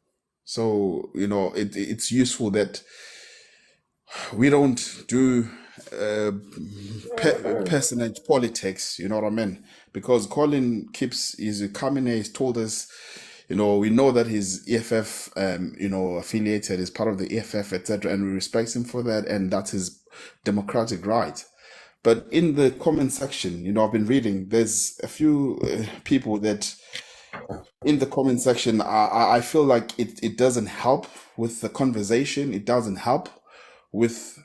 So, it's useful that we don't do personage politics, you know what I mean? Because Colin he's coming here, he's told us, we know that he's EFF, affiliated, is part of the EFF, etc., and we respect him for that, and that's his democratic right. But in the comment section, I've been reading, there's a few people that in the comment section, I feel like it doesn't help with the conversation. It doesn't help with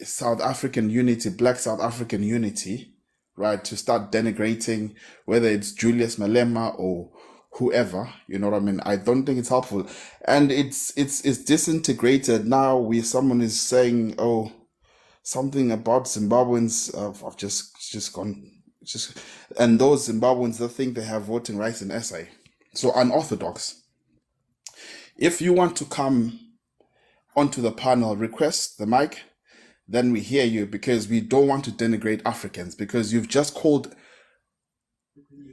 South African unity, Black South African unity, right? To start denigrating whether it's Julius Malema or whoever, you know what I mean? I don't think it's helpful, and it's disintegrated now. Someone is saying, oh, something about Zimbabweans. I've just gone, and those Zimbabweans that think they have voting rights in SA, so unorthodox. If you want to come onto the panel, request the mic. Then we hear you, because we don't want to denigrate Africans, because you've just called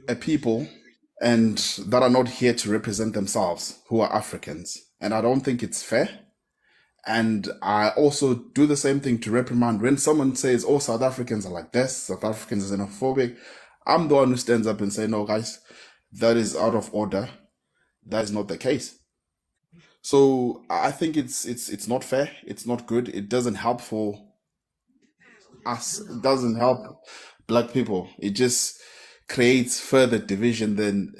a people and that are not here to represent themselves, who are Africans. And I don't think it's fair. And I also do the same thing to reprimand when someone says, oh, South Africans are like this, South Africans are xenophobic. I'm the one who stands up and say, no, guys, that is out of order. That is not the case. So I think it's not fair. It's not good. It doesn't help for us. It doesn't help Black people. It just creates further division than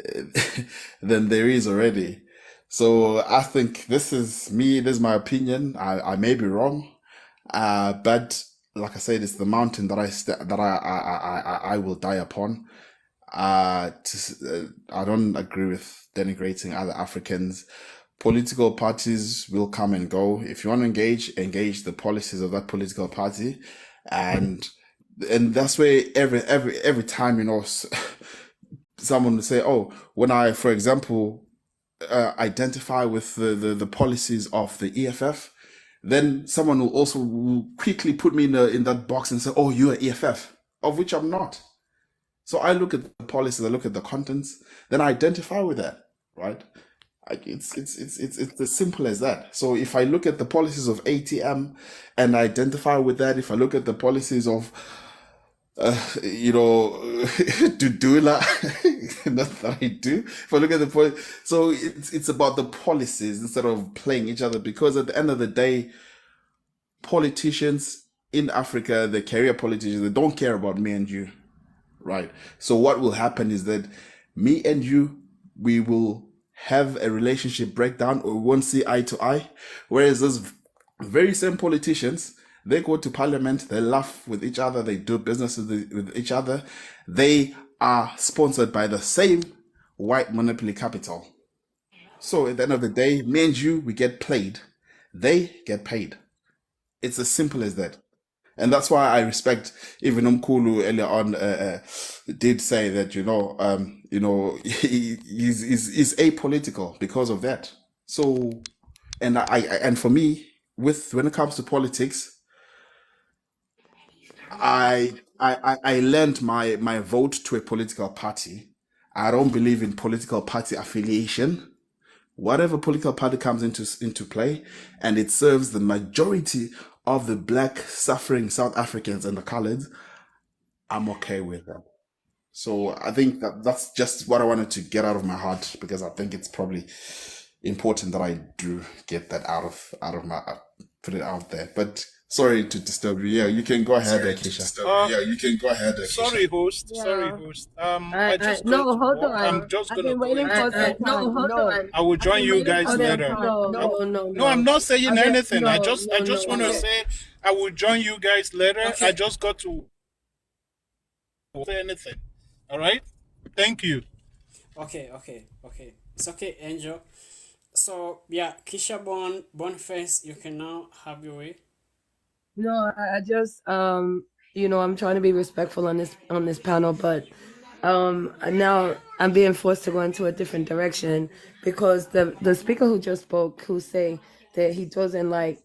there is already. So I think this is me. This is my opinion. I may be wrong, but like I said, it's the mountain that I will die upon. I don't agree with denigrating other Africans. Political parties will come and go. If you want to engage the policies of that political party, and that's where every time someone will say, oh, when I, for example, identify with the policies of the EFF, then someone will also quickly put me in that box and say, oh, you're EFF, of which I'm not. So I look at the policies, I look at the contents, then I identify with that, right? It's as simple as that. So if I look at the policies of ATM and I identify with that, if I look at the policies of Dudula, not that I do. If I look at the so it's about the policies instead of playing each other, because at the end of the day, politicians in Africa, the career politicians, they don't care about me and you, right? So what will happen is that me and you, we will have a relationship breakdown, or we won't see eye to eye, whereas those very same politicians, they go to parliament, they laugh with each other, they do business with each other. They are sponsored by the same white monopoly capital. So at the end of the day, me and you, we get played. They get paid. It's as simple as that. And that's why I respect even Umkulu earlier on did say that he's apolitical because of that. So, and and for me, when it comes to politics, I lent my vote to a political party. I don't believe in political party affiliation. Whatever political party comes into play and it serves the majority of the black suffering South Africans and the colored, I'm okay with that. So I think that's just what I wanted to get out of my heart, because I think it's probably important that I do get that out of my put it out there. But sorry to disturb you. Yeah, you can go ahead, Keisha. Sorry, host. Sorry, Yeah. host. I just got No, to hold work. I'm on. just I've gonna been go waiting into for some bed. time. No, I will join you guys okay, later. no. I'm not saying Okay, anything. I just want to okay. say I will join you guys later. Okay. I just got to say anything. All right. Thank you. Okay. It's okay, Angel. So yeah, Kisha Boniface, you can now have your way. No, I just I'm trying to be respectful on this panel, but now I'm being forced to go into a different direction because the speaker who just spoke, who say that he doesn't like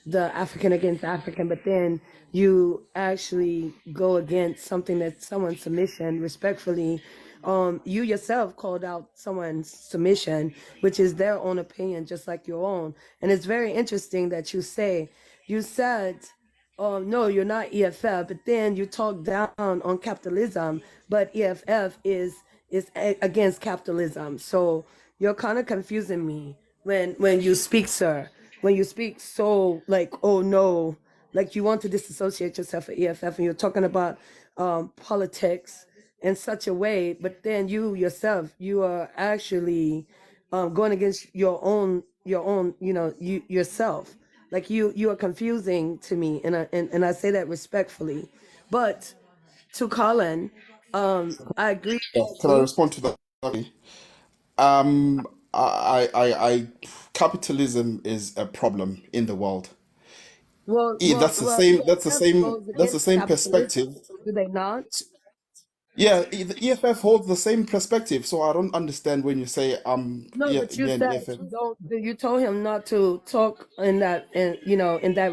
the African against African, but then you actually go against something that someone's submission respectfully. You yourself called out someone's submission, which is their own opinion, just like your own. And it's very interesting that you said, oh no, you're not EFF, but then you talk down on capitalism, but EFF is against capitalism. So you're kind of confusing me when you speak, sir. When you speak so like, oh no, like you want to disassociate yourself from EFF, and you're talking about politics in such a way, but then you yourself, you are actually going against you yourself. Like you are confusing to me, and I say that respectfully. But to Colin, I agree Yeah, with can I you. respond to that? Okay. Um, I capitalism is a problem in the world. That's the same. That's the EFF same. goes That's the against same capitalism, perspective. do they not? Yeah, the EFF holds the same perspective. So I don't understand when you say No, but you again said EFF. don't. You told him not to talk in that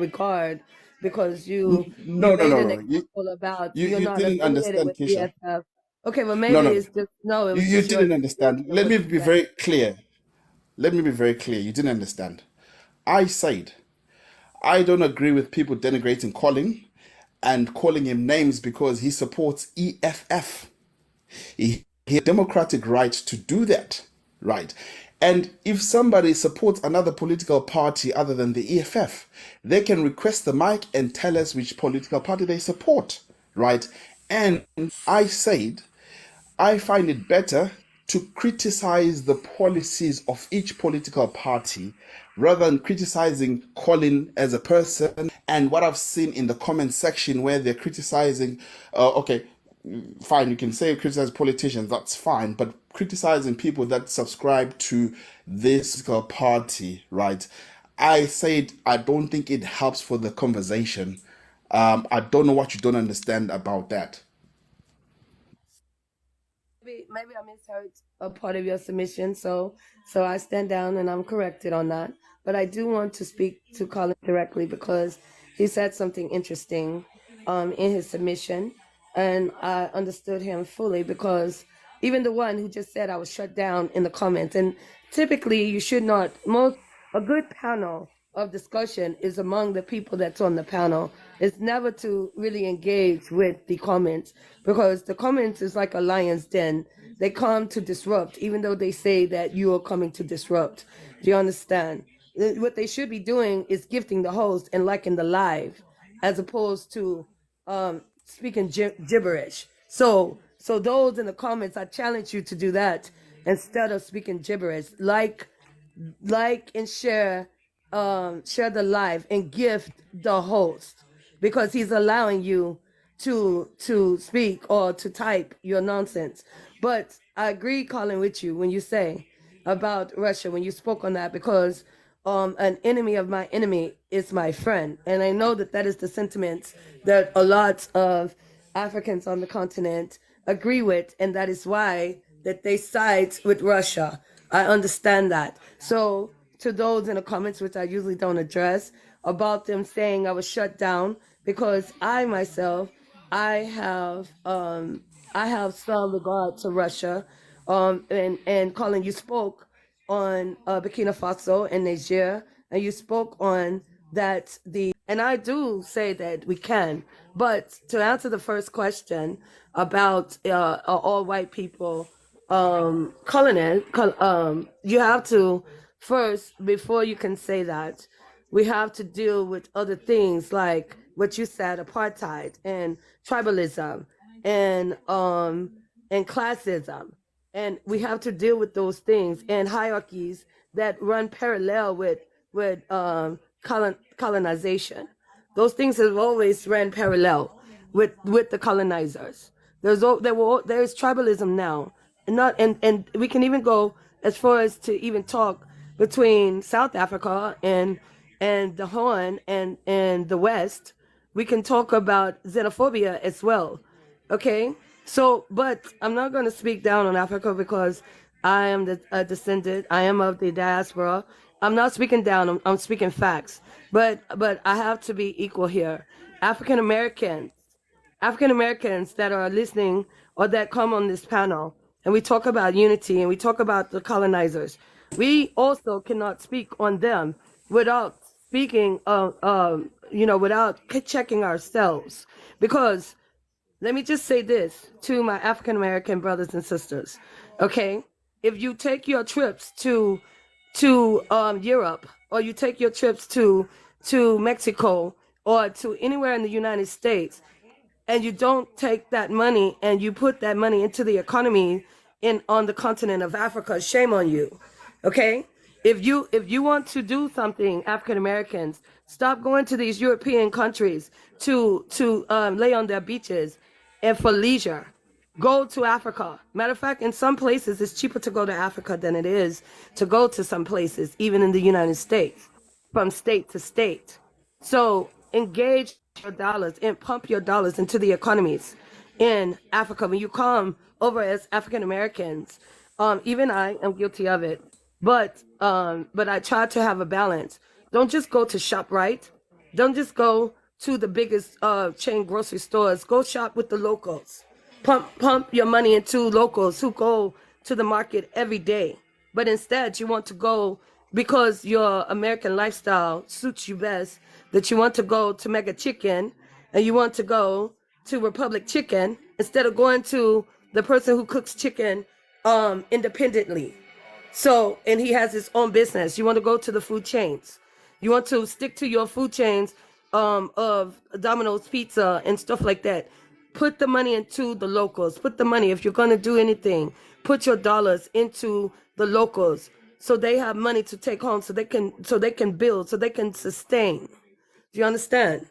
regard because you No, no, made no, an no. example about You you're not didn't affiliated understand, with Keisha. EFF. Okay, well No, maybe no, no. it's just no. It was You just your didn't understand. interpretation of Let what me you be said. very clear. Let me be very clear. You didn't understand. I said I don't agree with people denigrating Colin and calling him names because he supports EFF. He has a democratic right to do that, right? And if somebody supports another political party other than the EFF, they can request the mic and tell us which political party they support, right? And I said I find it better to criticize the policies of each political party rather than criticizing Colin as a person. And what I've seen in the comment section where they're criticizing, okay, fine, you can say criticize politicians, that's fine, but criticizing people that subscribe to this political party, right? I said I don't think it helps for the conversation. I don't know what you don't understand about that. Maybe I misheard a part of your submission, so I stand down and I'm corrected on that. But I do want to speak to Colin directly because he said something interesting in his submission, and I understood him fully because even the one who just said I was shut down in the comments, and typically you should not. A good panel of discussion is among the people that's on the panel. It's never to really engage with the comments because the comments is like a lion's den. They come to disrupt, even though they say that you are coming to disrupt. Do you understand? What they should be doing is gifting the host and liking the live, as opposed to speaking gibberish. So those in the comments, I challenge you to do that instead of speaking gibberish. Like and share the live and gift the host because he's allowing you to speak or to type your nonsense. But I agree, Colin, with you when you say about Russia, when you spoke on that, because an enemy of my enemy is my friend. And I know that that is the sentiment that a lot of Africans on the continent agree with, and that is why that they side with Russia. I understand that. So to those in the comments, which I usually don't address, about them saying I was shut down, because I myself, I have some regard to Russia. And Colin, you spoke on Burkina Faso and Niger, and you spoke on that and I do say that we can, but to answer the first question about all white people, Colonel, you have to first, before you can say that, we have to deal with other things like what you said, apartheid and tribalism and classism, and we have to deal with those things and hierarchies that run parallel with colonization. Those things have always ran parallel with the colonizers. There's tribalism now, and we can even go as far as to even talk between South Africa and the Horn and the West. We can talk about xenophobia as well. Okay, so but I'm not going to speak down on Africa because I am a descendant. I am of the diaspora. I'm not speaking down. I'm speaking facts. But I have to be equal here. African Americans, African Americans that are listening or that come on this panel, and we talk about unity and we talk about the colonizers. We also cannot speak on them without speaking, without checking ourselves, because let me just say this to my African American brothers and sisters. Okay, if you take your trips to Europe, or you take your trips to Mexico, or to anywhere in the United States, and you don't take that money and you put that money into the economy on the continent of Africa, shame on you. Okay, if you want to do something, African Americans, stop going to these European countries to lay on their beaches and for leisure. Go to Africa. Matter of fact, in some places, it's cheaper to go to Africa than it is to go to some places, even in the United States, from state to state. So engage your dollars and pump your dollars into the economies in Africa. When you come over as African Americans, even I am guilty of it, but I try to have a balance. Don't just go to ShopRite. Don't just go to the biggest chain grocery stores. Go shop with the locals. Pump your money into locals who go to the market every day. But instead, you want to go because your American lifestyle suits you best, that you want to go to Mega Chicken and you want to go to Republic Chicken instead of going to the person who cooks chicken independently. So, and he has his own business. You want to go to the food chains. You want to stick to your food chains of Domino's Pizza and stuff like that. Put the money into the locals. Put the money, if you're going to do anything, put your dollars into the locals so they have money to take home, so they can build, so they can sustain. Do you understand?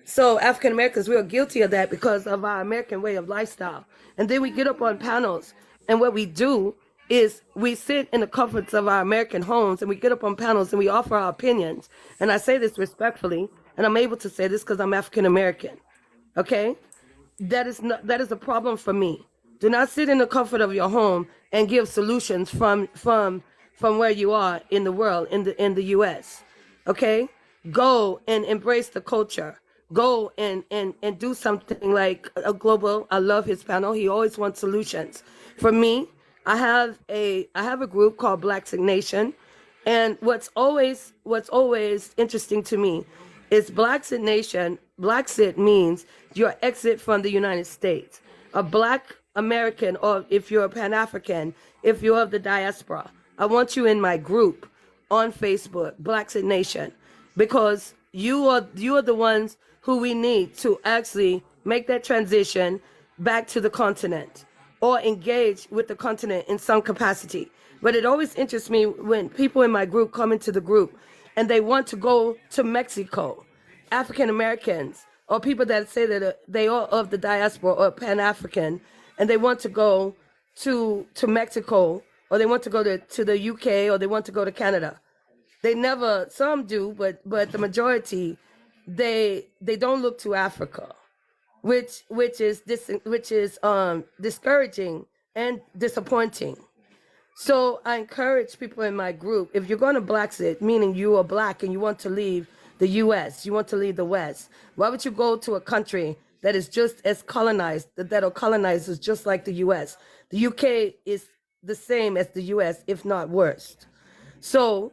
So African Americans, we are guilty of that because of our American way of lifestyle. And then we get up on panels, and what we do is we sit in the comforts of our American homes and we get up on panels and we offer our opinions. And I say this respectfully, and I'm able to say this because I'm African American. Okay? That is a problem for me. Do not sit in the comfort of your home and give solutions from where you are in the world, in the US. Okay? Go and embrace the culture. Go and do something like a global. I love his panel. He always wants solutions. For me, I have a group called Black Nation, and what's always interesting to me is Black Nation. Black means your exit from the United States. A Black American, or if you're a Pan-African, if you're of the diaspora, I want you in my group on Facebook, Black Nation, because you are the ones who we need to actually make that transition back to the continent or engage with the continent in some capacity. But it always interests me when people in my group come into the group and they want to go to Mexico, African Americans, or people that say that they are of the diaspora or Pan-African, and they want to go to Mexico, or they want to go to the UK, or they want to go to Canada. They never, some do, but the majority, they don't look to Africa, which is discouraging and disappointing. So I encourage people in my group, if you're going to Blaxit, meaning you are Black and you want to leave the US, you want to leave the West, why would you go to a country that is just as colonized, that are colonizers just like the US? The UK is the same as the US, if not worse. So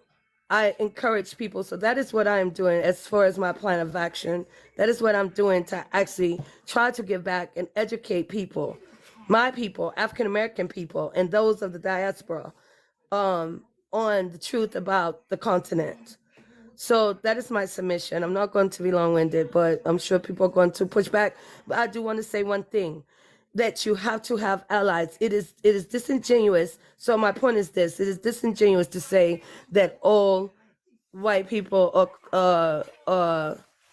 I encourage people. So that is what I am doing as far as my plan of action. That is what I'm doing to actually try to give back and educate people, my people, African American people, and those of the diaspora, on the truth about the continent. So that is my submission. I'm not going to be long-winded, but I'm sure people are going to push back. But I do want to say one thing, that you have to have allies. It is disingenuous. So my point is this: it is disingenuous to say that all white people are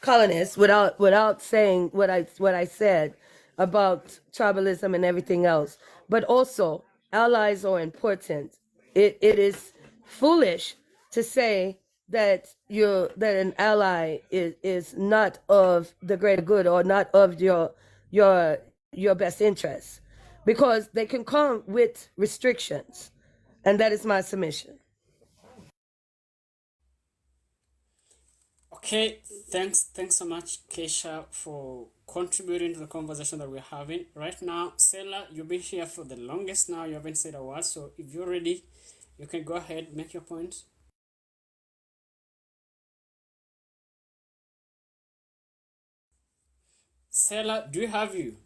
colonists without saying what I said about tribalism and everything else. But also, allies are important. It is foolish to say that an ally is not of the greater good or not of your best interest, because they can come with restrictions, and that is my submission. Okay, thanks so much, Keisha, for contributing to the conversation that we're having right now. Sela, you've been here for the longest now. You haven't said a word, so if you're ready, you can go ahead, make your point. Sela, do you have you?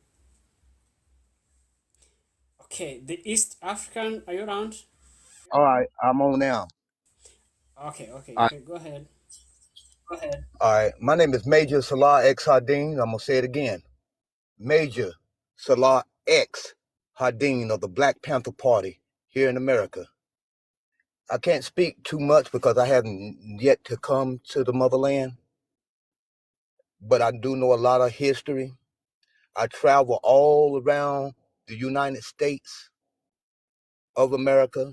Okay, the East African, are you around? All right, I'm on now. Okay, you All right, can go ahead. all right. My name is Major Salah X Hardin. I'm gonna say it again. Major Salah X Hardin of the Black Panther Party here in America. I can't speak too much because I haven't yet to come to the motherland, but I do know a lot of history. I travel all around the United States of America,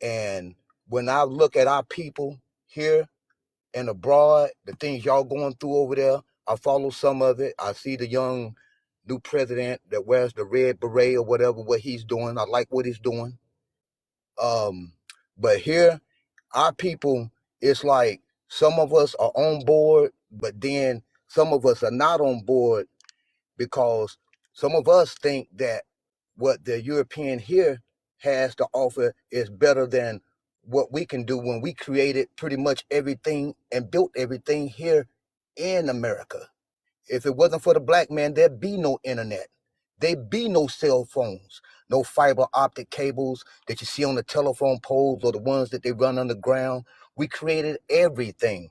and when I look at our people here and abroad, the things y'all going through over there, I follow some of it. I see the young new president that wears the red beret or whatever, what he's doing. I like what he's doing. But here, our people, it's like some of us are on board, but then some of us are not on board because some of us think that what the European here has to offer is better than what we can do when we created pretty much everything and built everything here in America. If it wasn't for the black man, there'd be no internet. There'd be no cell phones, no fiber optic cables that you see on the telephone poles or the ones that they run underground. We created everything,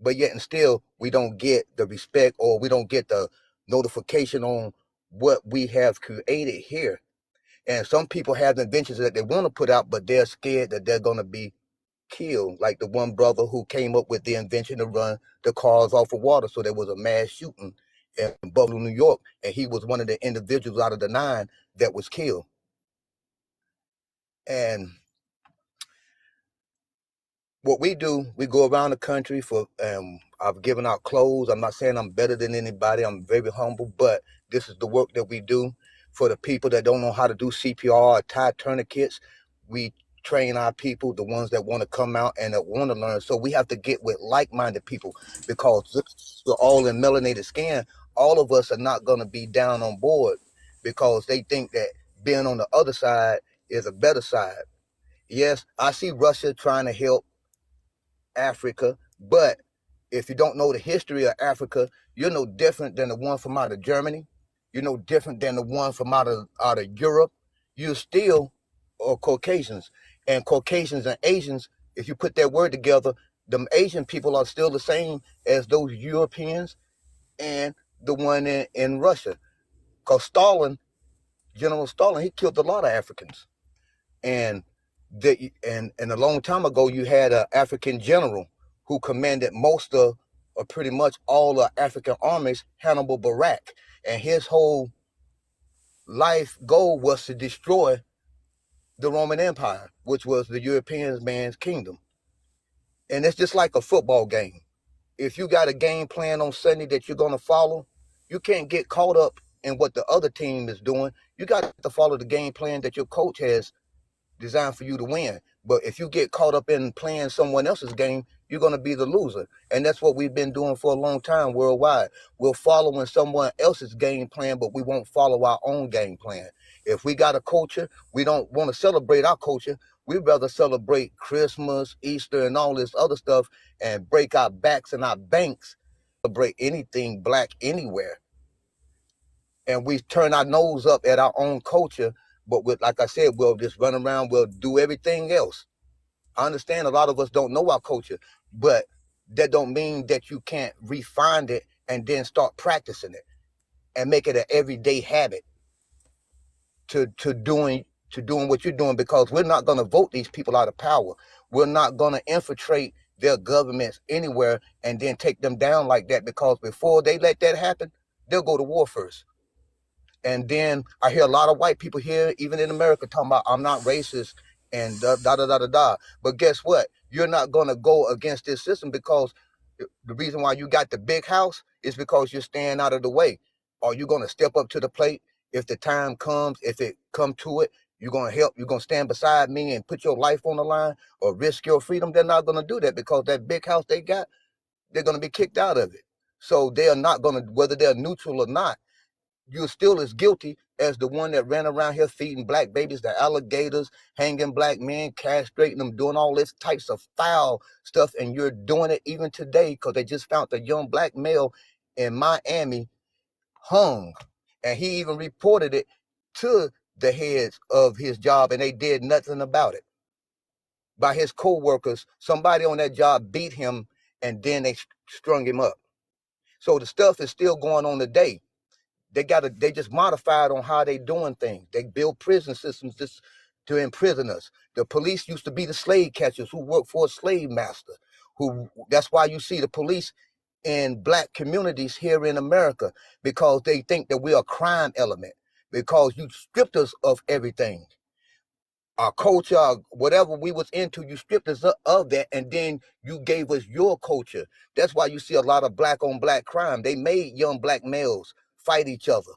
but yet and still we don't get the respect or we don't get the notification on what we have created here. And some people have inventions that they want to put out, but they're scared that they're going to be killed. Like the one brother who came up with the invention to run the cars off of water. So there was a mass shooting in Buffalo, New York, and he was one of the individuals out of the 9 that was killed. And what we do, we go around the country for, I've given out clothes. I'm not saying I'm better than anybody. I'm very humble, but this is the work that we do for the people that don't know how to do CPR or tie tourniquets. We train our people, the ones that want to come out and that want to learn. So we have to get with like-minded people because we're all in melanated skin. All of us are not going to be down on board because they think that being on the other side is a better side. Yes, I see Russia trying to help Africa, but if you don't know the history of Africa, you're no different than the one from out of Germany. You're no different than the one from out of Europe. You still are Caucasians, and Caucasians and Asians. If you put that word together, them Asian people are still the same as those Europeans and the one in Russia. Because Stalin, General Stalin, he killed a lot of Africans. And a long time ago, you had an African general who commanded most of, or pretty much all the African armies, Hannibal Barrack, and his whole life goal was to destroy the Roman Empire, which was the European man's kingdom. And it's just like a football game. If you got a game plan on Sunday that you're going to follow, you can't get caught up in what the other team is doing. You got to follow the game plan that your coach has designed for you to win. But if you get caught up in playing someone else's game, you're going to be the loser. And that's what we've been doing for a long time worldwide. We're following someone else's game plan, but we won't follow our own game plan. If we got a culture, we don't want to celebrate our culture. We'd rather celebrate Christmas, Easter, and all this other stuff and break our backs and our banks, celebrate anything black anywhere. And we turn our nose up at our own culture, but with, like I said, we'll just run around, we'll do everything else. I understand a lot of us don't know our culture, but that don't mean that you can't refine it and then start practicing it and make it an everyday habit to doing what you're doing, because we're not going to vote these people out of power. We're not going to infiltrate their governments anywhere and then take them down like that, because before they let that happen, they'll go to war first. And then I hear a lot of white people here, even in America, talking about, I'm not racist and da da da da da da. But guess what? You're not going to go against this system, because the reason why you got the big house is because you're staying out of the way. Are you going to step up to the plate if the time comes, if it come to it? You're going to help, you're going to stand beside me and put your life on the line or risk your freedom? They're not going to do that, because that big house they got, they're going to be kicked out of it. So they are not going to, whether they're neutral or not, you're still as guilty as the one that ran around here feeding black babies to alligators, hanging black men, castrating them, doing all this types of foul stuff. And you're doing it even today, because they just found a young black male in Miami hung. And he even reported it to the heads of his job, and they did nothing about it. By his co-workers, somebody on that job beat him, and then they strung him up. So the stuff is still going on today. They just modified on how they doing things. They build prison systems just to imprison us. The police used to be the slave catchers who worked for a slave master. That's why you see the police in black communities here in America, because they think that we're a crime element, because you stripped us of everything. Our culture, whatever we was into, you stripped us of that, and then you gave us your culture. That's why you see a lot of black on black crime. They made young black males fight each other.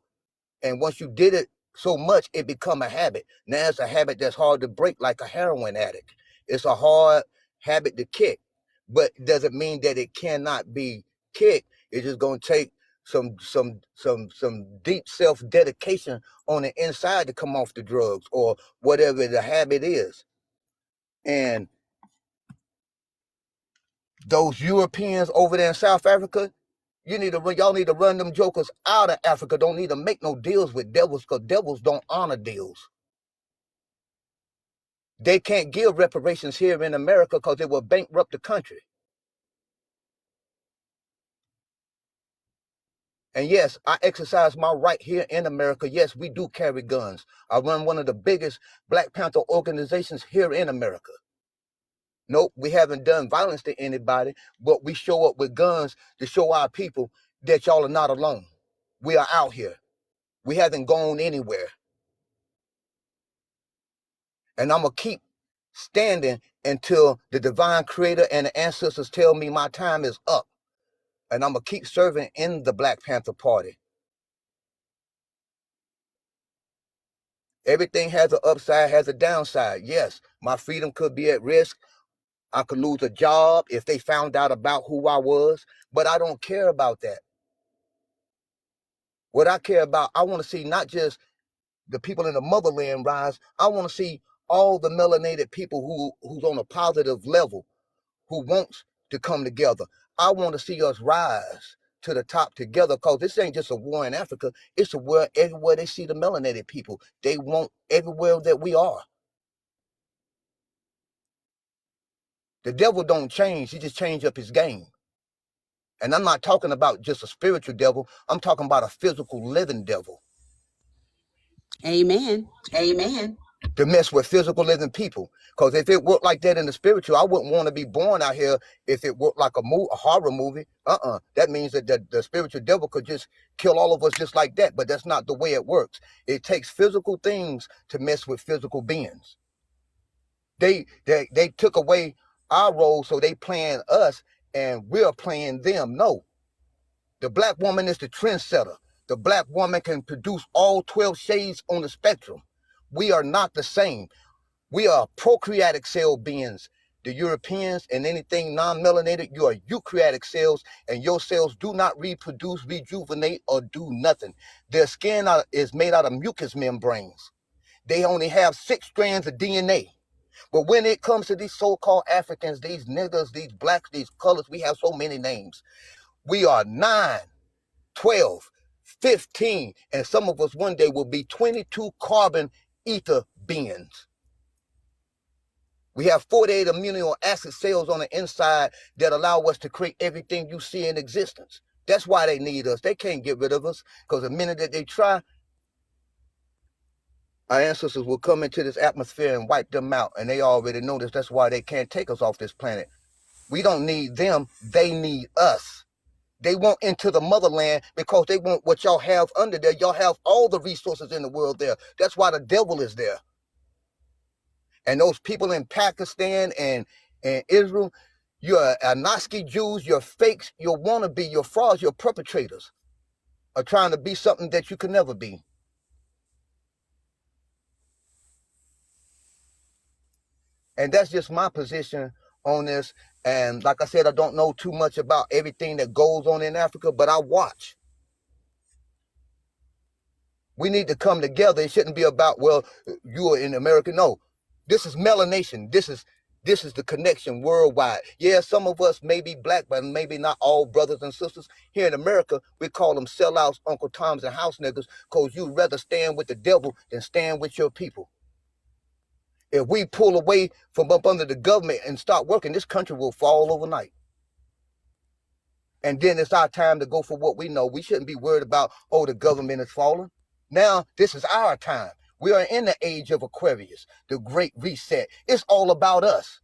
And once you did it so much, it become a habit. Now it's a habit that's hard to break, like a heroin addict. It's a hard habit to kick, but it doesn't mean that it cannot be kicked. It's just gonna take some deep self-dedication on the inside to come off the drugs or whatever the habit is. And those Europeans over there in South Africa, y'all need to run them jokers out of Africa. Don't need to make no deals with devils, because devils don't honor deals. They can't give reparations here in America because it will bankrupt the country. And yes, I exercise my right here in America. Yes, we do carry guns. I run one of the biggest Black Panther organizations here in America. Nope, we haven't done violence to anybody, but we show up with guns to show our people that y'all are not alone. We are out here. We haven't gone anywhere. And I'm going to keep standing until the divine creator and the ancestors tell me my time is up. And I'm going to keep serving in the Black Panther Party. Everything has an upside, has a downside. Yes, my freedom could be at risk. I could lose a job if they found out about who I was, but I don't care about that. What I care about, I want to see not just the people in the motherland rise. I want to see all the melanated people who's on a positive level, who wants to come together. I want to see us rise to the top together, because this ain't just a war in Africa. It's a war everywhere they see the melanated people. They want everywhere that we are. The devil don't change. He just changed up his game. And I'm not talking about just a spiritual devil. I'm talking about a physical living devil. Amen. Amen. To mess with physical living people. Because if it worked like that in the spiritual, I wouldn't want to be born out here if it worked like a horror movie. That means that the spiritual devil could just kill all of us just like that. But that's not the way it works. It takes physical things to mess with physical beings. They took away our role, so they playing us and we're playing them. No, the black woman is the trendsetter. The black woman can produce all 12 shades on the spectrum. We are not the same. We are prokaryotic cell beings. The Europeans and anything non-melanated, you are eukaryotic cells, and your cells do not reproduce, rejuvenate, or do nothing. Their skin is made out of mucous membranes. They only have 6 strands of DNA. But when it comes to these so-called Africans, these niggas, these blacks, these colors, we have so many names. We are 9, 12, 15, and some of us one day will be 22 carbon ether beings. We have 48 amino acid cells on the inside that allow us to create everything you see in existence. That's why they need us. They can't get rid of us, because the minute that they try, our ancestors will come into this atmosphere and wipe them out, and they already know this. That's why they can't take us off this planet. We don't need them. They need us. They want into the motherland because they want what y'all have under there. Y'all have all the resources in the world there. That's why the devil is there. And those people in Pakistan and Israel, you're Anaski Jews, you're fakes, you're wannabe, you're frauds, you're perpetrators, are trying to be something that you can never be. And that's just my position on this. And like I said, I don't know too much about everything that goes on in Africa, but I watch. We need to come together. It shouldn't be about, well, you are in America. No, this is melanation. This is the connection worldwide. Yeah, some of us may be black, but maybe not all brothers and sisters. Here in America, we call them sellouts, Uncle Toms, and house niggas, because you'd rather stand with the devil than stand with your people. If we pull away from up under the government and start working, this country will fall overnight. And then it's our time to go for what we know. We shouldn't be worried about, oh, the government is falling. Now, this is our time. We are in the age of Aquarius, the great reset. It's all about us.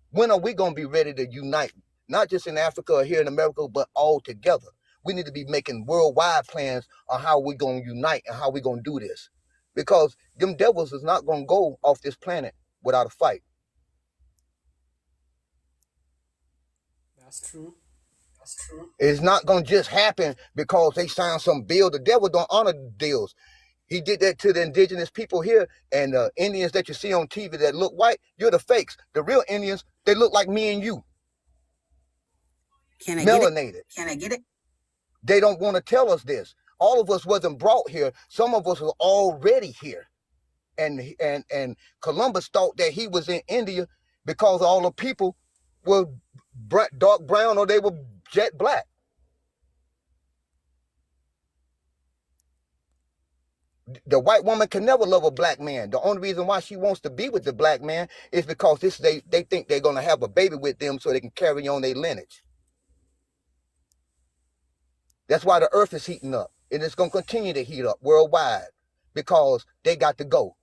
When are we going to be ready to unite? Not just in Africa or here in America, but all together. We need to be making worldwide plans on how we're going to unite and how we're going to do this. Because them devils is not going to go off this planet without a fight. That's true. It's not going to just happen because they signed some bill. The devil don't honor deals. He did that to the indigenous people here, and the Indians that you see on TV that look white, you're the fakes. The real Indians, they look like me and you. Can I melanated. get it? Can I get it? They don't want to tell us this. All of us wasn't brought here. Some of us were already here. And Columbus thought that he was in India because all the people were dark brown or they were jet black. The white woman can never love a black man. The only reason why she wants to be with the black man is because they think they're going to have a baby with them so they can carry on their lineage. That's why the earth is heating up. And it's going to continue to heat up worldwide because they got to go.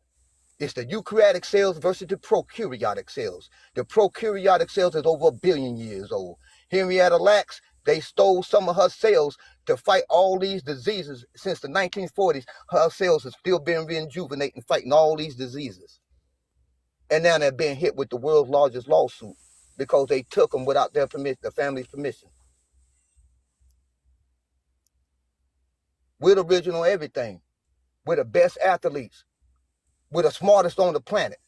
It's the eukaryotic cells versus the prokaryotic cells. The prokaryotic cells is over 1 billion years old. Henrietta Lacks, they stole some of her cells to fight all these diseases. Since the 1940s, her cells have still been rejuvenating, fighting all these diseases. And now they're being hit with the world's largest lawsuit because they took them without their permission, the family's permission. We're the original everything. We're the best athletes. We're the smartest on the planet.